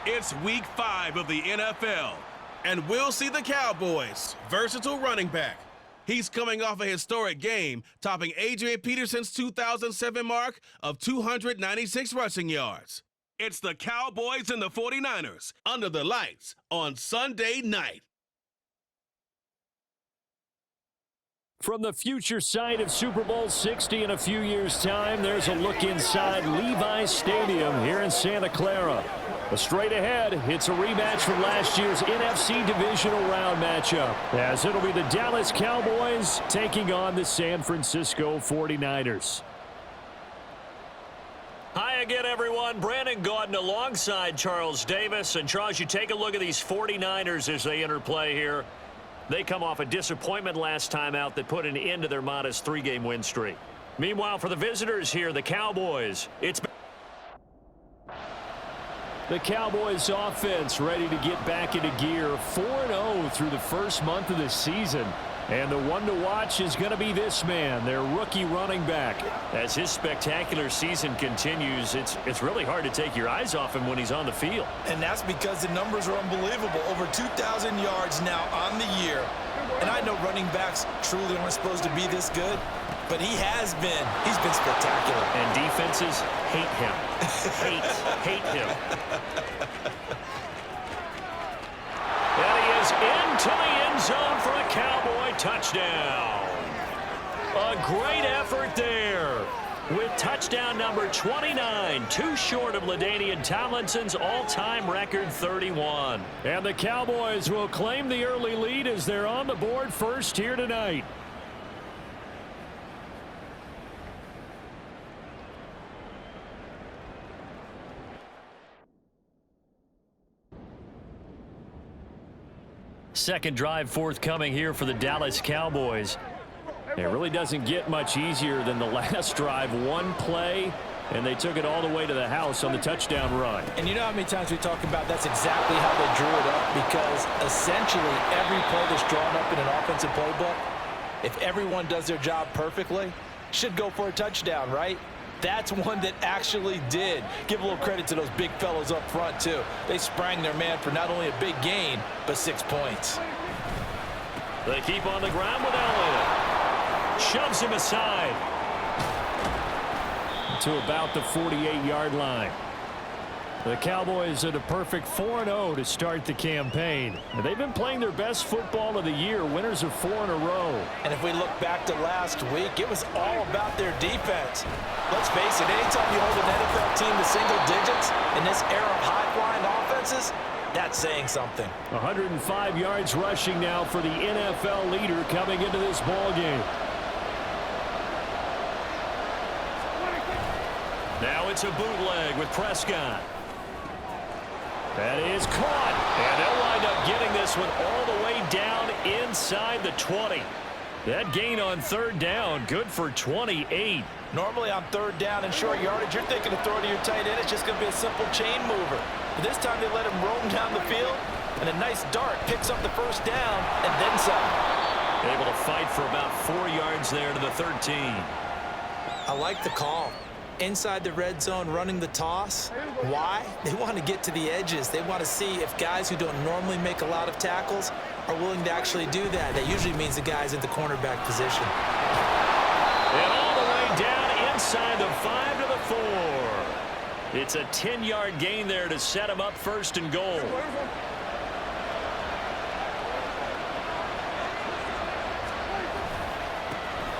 It's week 5 of the NFL, and we'll see the Cowboys' versatile running back. He's coming off a historic game, topping Adrian Peterson's 2007 mark of 296 rushing yards. It's the Cowboys and the 49ers under the lights on Sunday night. From the future site of Super Bowl 60 in a few years' time, there's a look inside Levi's Stadium here in Santa Clara. Straight ahead, it's a rematch from last year's NFC Divisional Round matchup, as it'll be the Dallas Cowboys taking on the San Francisco 49ers. Hi again, everyone. Brandon Gaudin alongside Charles Davis. And Charles, you take a look at these 49ers as they enter play here. They come off a disappointment last time out that put an end to their modest 3-game win streak. Meanwhile, for the visitors here, the Cowboys, it's the Cowboys offense ready to get back into gear, 4-0 through the first month of the season. And the one to watch is going to be this man, their rookie running back. As his spectacular season continues, it's really hard to take your eyes off him when he's on the field. And that's because the numbers are unbelievable. Over 2,000 yards now on the year. And I know running backs truly aren't supposed to be this good, but he has been. He's been spectacular. And defenses hate him. hate him. And he is into the end zone for a Cowboy touchdown. A great effort there with touchdown number 29, too short of LaDainian Tomlinson's all-time record 31. And the Cowboys will claim the early lead as they're on the board first here tonight. Second drive forthcoming here for the Dallas Cowboys. It really doesn't get much easier than the last drive. One play, and they took it all the way to the house on the touchdown run. And you know how many times we talk about that's exactly how they drew it up, because essentially every play that's drawn up in an offensive playbook, if everyone does their job perfectly, should go for a touchdown, right? That's one that actually did. Give a little credit to those big fellows up front, too. They sprang their man for not only a big gain, but 6 points. They keep on the ground with Elliott. Shoves him aside. To about the 48-yard line. The Cowboys at a perfect 4-0 to start the campaign. They've been playing their best football of the year, winners of 4 in a row. And if we look back to last week, it was all about their defense. Let's face it, anytime you hold an NFL team to single digits in this era of high-flying offenses, that's saying something. 105 yards rushing now for the NFL leader coming into this ball game. Now it's a bootleg with Prescott. That is caught. And they'll wind up getting this one all the way down inside the 20. That gain on third down, good for 28. Normally on third down and short yardage, you're thinking of throwing to your tight end. It's just going to be a simple chain mover. But this time they let him roam down the field, and a nice dart picks up the first down and then some. Able to fight for about 4 yards there to the 13. I like the call. Inside the red zone, running the toss. Why? They want to get to the edges. They want to see if guys who don't normally make a lot of tackles are willing to actually do that. That usually means the guys at the cornerback position. And all the way down inside the 5 to the 4. It's a 10-yard gain there to set him up first and goal.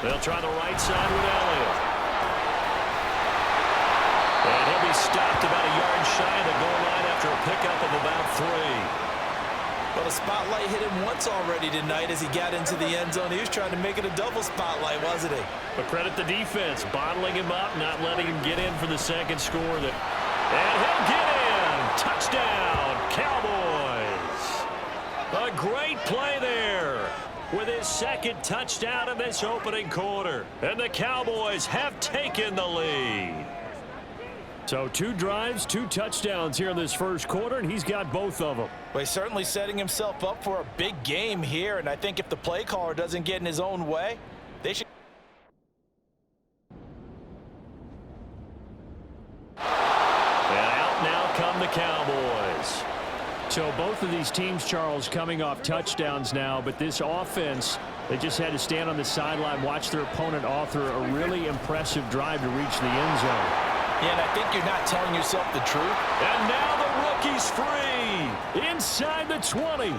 They'll try the right side with Elliott. And he'll be stopped about a yard shy of the goal line after a pickup of about 3. Well, the spotlight hit him once already tonight as he got into the end zone. He was trying to make it a double spotlight, wasn't he? But credit the defense, bottling him up, not letting him get in for the second score. And he'll get in. Touchdown, Cowboys. A great play there with his second touchdown in this opening quarter. And the Cowboys have taken the lead. So 2 drives, 2 touchdowns here in this first quarter, and he's got both of them. Well, he's certainly setting himself up for a big game here, and I think if the play caller doesn't get in his own way, they should. And out now come the Cowboys. So both of these teams, Charles, coming off touchdowns now, but this offense, they just had to stand on the sideline, watch their opponent author a really impressive drive to reach the end zone. Yeah, and I think you're not telling yourself the truth. And now the rookie's free inside the 20. And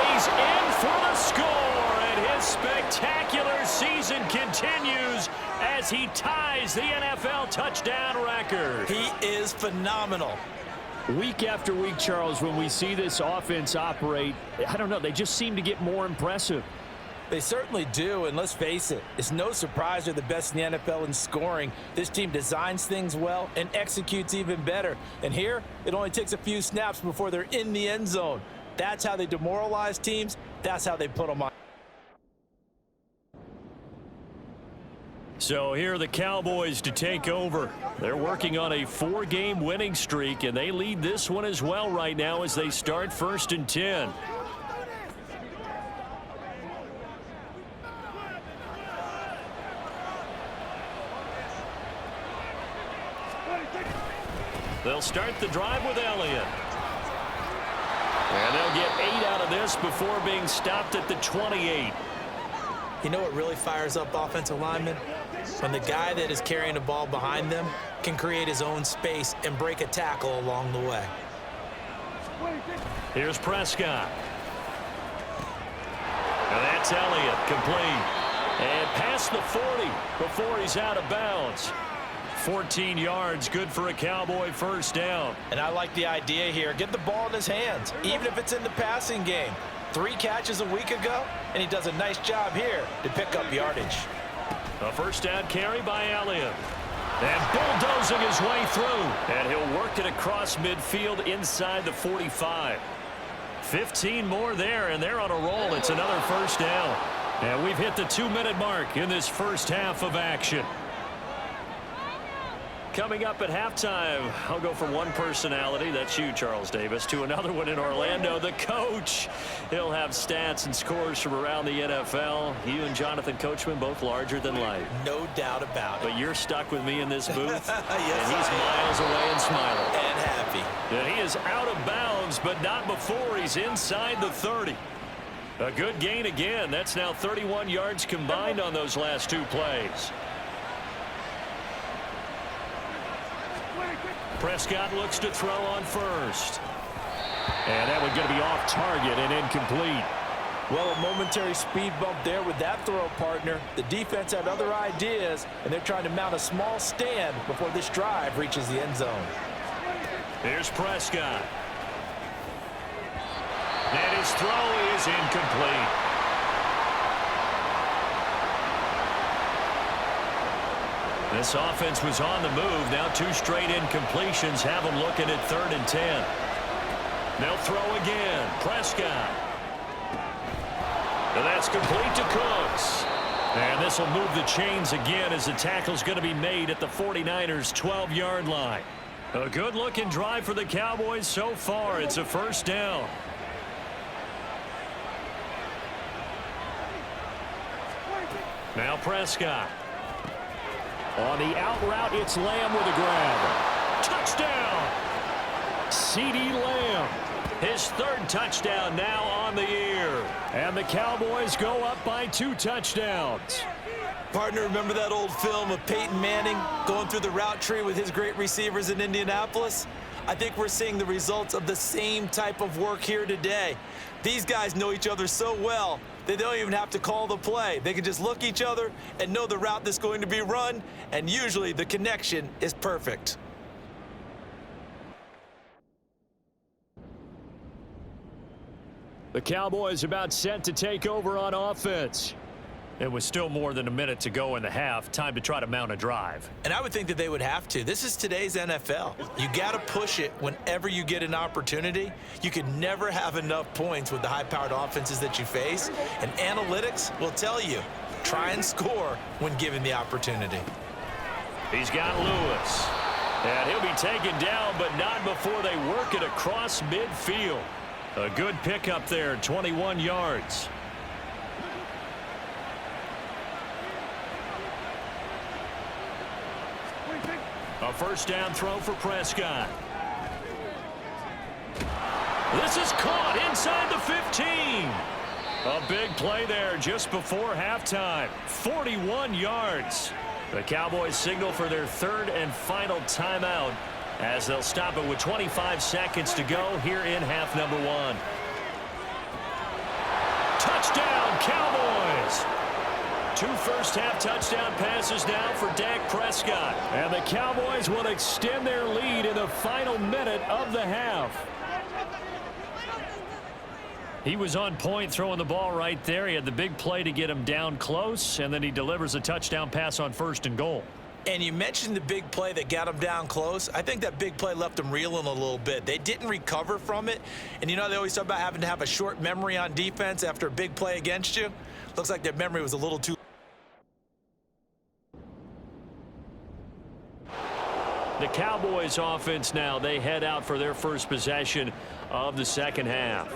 he's in for the score. And his spectacular season continues as he ties the NFL touchdown record. He is phenomenal. Week after week, Charles, when we see this offense operate, I don't know, they just seem to get more impressive. They certainly do, and let's face it, it's no surprise they're the best in the NFL in scoring. This team designs things well and executes even better. And here, it only takes a few snaps before they're in the end zone. That's how they demoralize teams. That's how they put them on. So here are the Cowboys to take over. They're working on a 4-game winning streak, and they lead this one as well right now as they start 1st and 10. They'll start the drive with Elliott. And they'll get 8 out of this before being stopped at the 28. You know what really fires up offensive linemen? When the guy that is carrying the ball behind them can create his own space and break a tackle along the way. Here's Prescott. And that's Elliott, complete. And past the 40 before he's out of bounds. 14 yards, good for a Cowboy first down. And I like the idea here. Get the ball in his hands, even if it's in the passing game. 3 catches a week ago, and he does a nice job here to pick up yardage. A first down carry by Elliott. And bulldozing his way through. And he'll work it across midfield inside the 45. 15 more there, and they're on a roll. It's another first down. And we've hit the 2-minute mark in this first half of action. Coming up at halftime, I'll go from one personality, that's you, Charles Davis, to another one in Orlando, the coach. He'll have stats and scores from around the NFL. You and Jonathan Coachman, both larger than life. No doubt about it. But you're stuck with me in this booth, yes, and he's miles away and smiling. And happy. And he is out of bounds, but not before he's inside the 30. A good gain again. That's now 31 yards combined on those last 2 plays. Prescott looks to throw on first. And that one going to be off target and incomplete. Well, a momentary speed bump there with that throw, partner. The defense had other ideas, and they're trying to mount a small stand before this drive reaches the end zone. Here's Prescott. And his throw is incomplete. This offense was on the move. Now 2 straight incompletions have them looking at 3rd and 10. They'll throw again. Prescott. And that's complete to Cooks. And this will move the chains again as the tackle's going to be made at the 49ers' 12-yard line. A good-looking drive for the Cowboys so far. It's a first down. Now Prescott. On the out route, it's Lamb with a grab. Touchdown! CeeDee Lamb. His 3rd touchdown now on the year. And the Cowboys go up by 2 touchdowns. Partner, remember that old film of Peyton Manning going through the route tree with his great receivers in Indianapolis? I think we're seeing the results of the same type of work here today. These guys know each other so well, they don't even have to call the play. They can just look each other and know the route that's going to be run, and usually the connection is perfect. The Cowboys about set to take over on offense. It was still more than a minute to go in the half. Time to try to mount a drive. And I would think that they would have to. This is today's NFL. You got to push it whenever you get an opportunity. You can never have enough points with the high-powered offenses that you face. And analytics will tell you, try and score when given the opportunity. He's got Lewis. And he'll be taken down, but not before they work it across midfield. A good pickup there, 21 yards. A first down throw for Prescott. This is caught inside the 15. A big play there just before halftime. 41 yards. The Cowboys signal for their 3rd and final timeout as they'll stop it with 25 seconds to go here in half number 1. Touchdown, Cowboys! 2 first-half touchdown passes now for Dak Prescott. And the Cowboys will extend their lead in the final minute of the half. He was on point throwing the ball right there. He had the big play to get him down close, and then he delivers a touchdown pass on 1st and goal. And you mentioned the big play that got him down close. I think that big play left them reeling a little bit. They didn't recover from it. And you know, they always talk about having to have a short memory on defense after a big play against you. Looks like their memory was a little too. The Cowboys offense now, they head out for their first possession of the second half.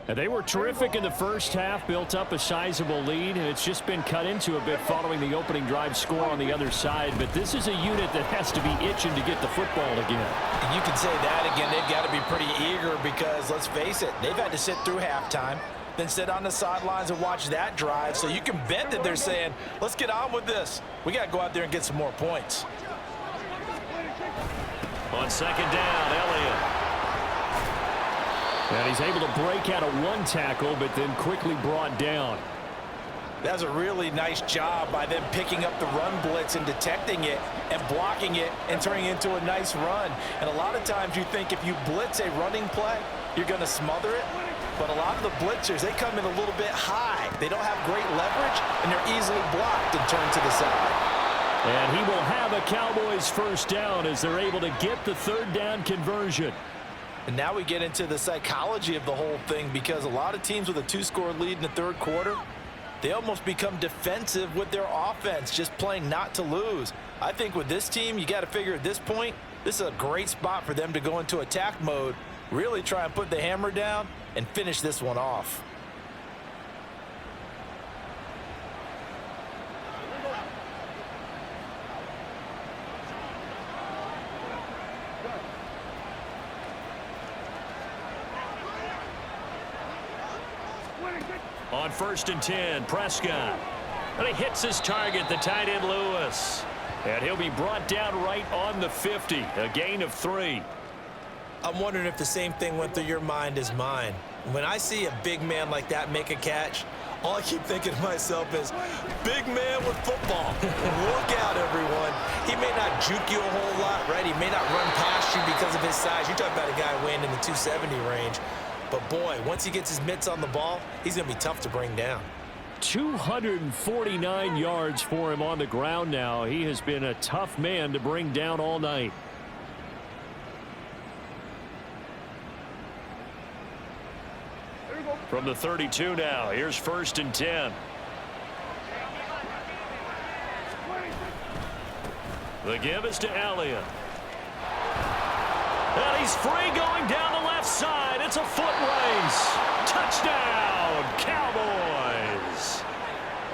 And they were terrific in the first half, built up a sizable lead, and it's just been cut into a bit following the opening drive score on the other side. But this is a unit that has to be itching to get the football again. And you can say that again. They've got to be pretty eager because, let's face it, they've had to sit through halftime, then sit on the sidelines and watch that drive. So you can bet that they're saying, let's get on with this. We got to go out there and get some more points. On second down, Elliott. And he's able to break out of 1 tackle, but then quickly brought down. That's a really nice job by them picking up the run blitz and detecting it and blocking it and turning it into a nice run. And a lot of times you think if you blitz a running play, you're going to smother it. But a lot of the blitzers, they come in a little bit high. They don't have great leverage, and they're easily blocked and turned to the side. And he will have a Cowboys first down as they're able to get the 3rd down conversion. And now we get into the psychology of the whole thing because a lot of teams with a 2-score lead in the 3rd quarter, they almost become defensive with their offense, just playing not to lose. I think with this team, you got to figure at this point, this is a great spot for them to go into attack mode, really try and put the hammer down and finish this one off. On 1st and 10, Prescott. And he hits his target, the tight end Lewis. And he'll be brought down right on the 50, a gain of 3. I'm wondering if the same thing went through your mind as mine. When I see a big man like that make a catch, all I keep thinking to myself is, big man with football. Look out, everyone. He may not juke you a whole lot, right? He may not run past you because of his size. You're talking about a guy weighing in the 270 range. But, boy, once he gets his mitts on the ball, he's going to be tough to bring down. 249 yards for him on the ground now. He has been a tough man to bring down all night. From the 32 now, here's 1st and 10. The give is to Elliott. And he's free going down the left side. It's a foot race. Touchdown, Cowboys.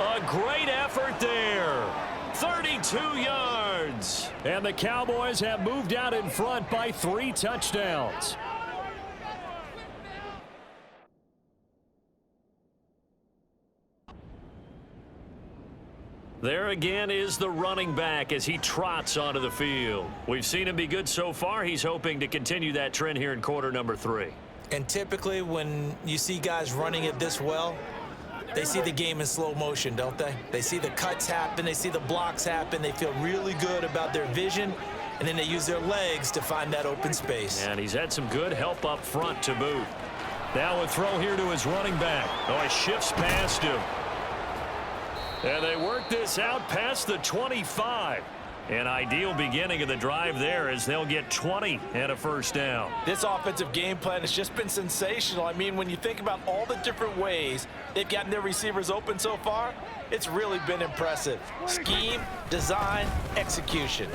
A great effort there. 32 yards. And the Cowboys have moved out in front by 3 touchdowns. There again is the running back as he trots onto the field. We've seen him be good so far. He's hoping to continue that trend here in quarter number 3. And typically when you see guys running it this well, they see the game in slow motion, don't they? They see the cuts happen. They see the blocks happen. They feel really good about their vision. And then they use their legs to find that open space. And he's had some good help up front to boot. Now a throw here to his running back. Oh, he shifts past him. And they work this out past the 25. An ideal beginning of the drive there as they'll get 20 and a first down. This offensive game plan has just been sensational. I mean, when you think about all the different ways they've gotten their receivers open so far, it's really been impressive. Scheme, design, execution.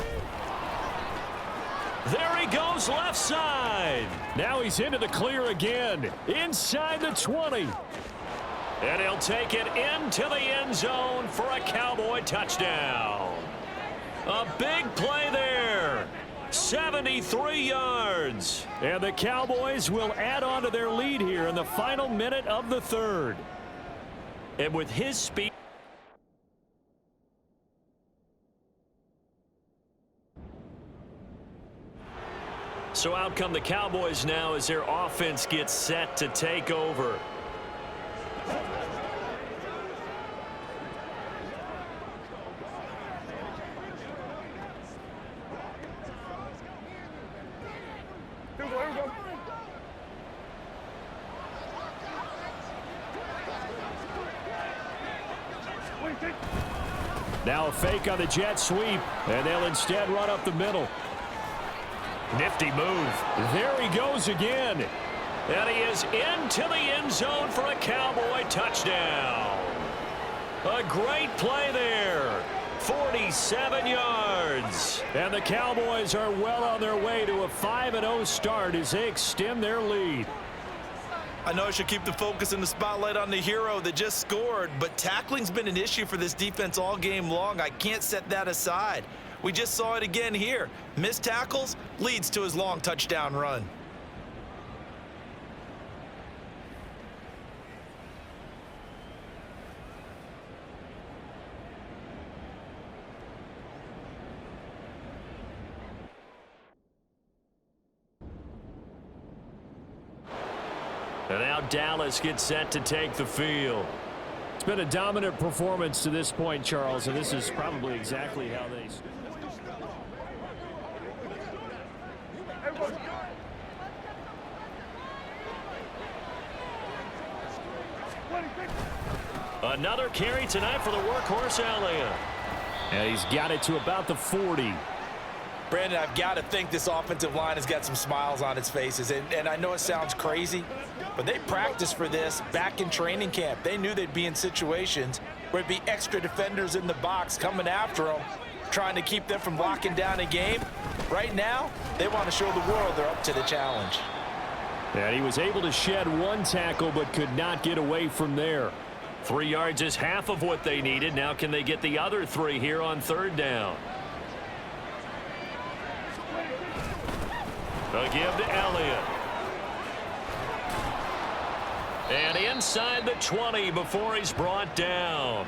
There he goes left side. Now he's into the clear again. Inside the 20. And he'll take it into the end zone for a Cowboy touchdown. A big play there. 73 yards. And the Cowboys will add on to their lead here in the final minute of the 3rd. And with his speed. So out come the Cowboys now as their offense gets set to take over. Now a fake on the jet sweep, and they'll instead run up the middle. Nifty move. There he goes again. And he is into the end zone for a Cowboy touchdown. A great play there. 47 yards. And the Cowboys are well on their way to a 5-0 start as they extend their lead. I know I should keep the focus and the spotlight on the hero that just scored, but tackling's been an issue for this defense all game long. I can't set that aside. We just saw it again here. Missed tackles leads to his long touchdown run. And now Dallas gets set to take the field. It's been a dominant performance to this point, Charles, and this is probably exactly how they... Another carry tonight for the workhorse Elliott. And he's got it to about the 40. Brandon, I've got to think this offensive line has got some smiles on its faces. And I know it sounds crazy, but they practiced for this back in training camp. They knew they'd be in situations where it'd be extra defenders in the box coming after them, trying to keep them from locking down a game. Right now, they want to show the world they're up to the challenge. And he was able to shed one tackle but could not get away from there. 3 yards is half of what they needed. Now can they get the other 3 here on 3rd down? A give to Elliott. And inside the 20 before he's brought down.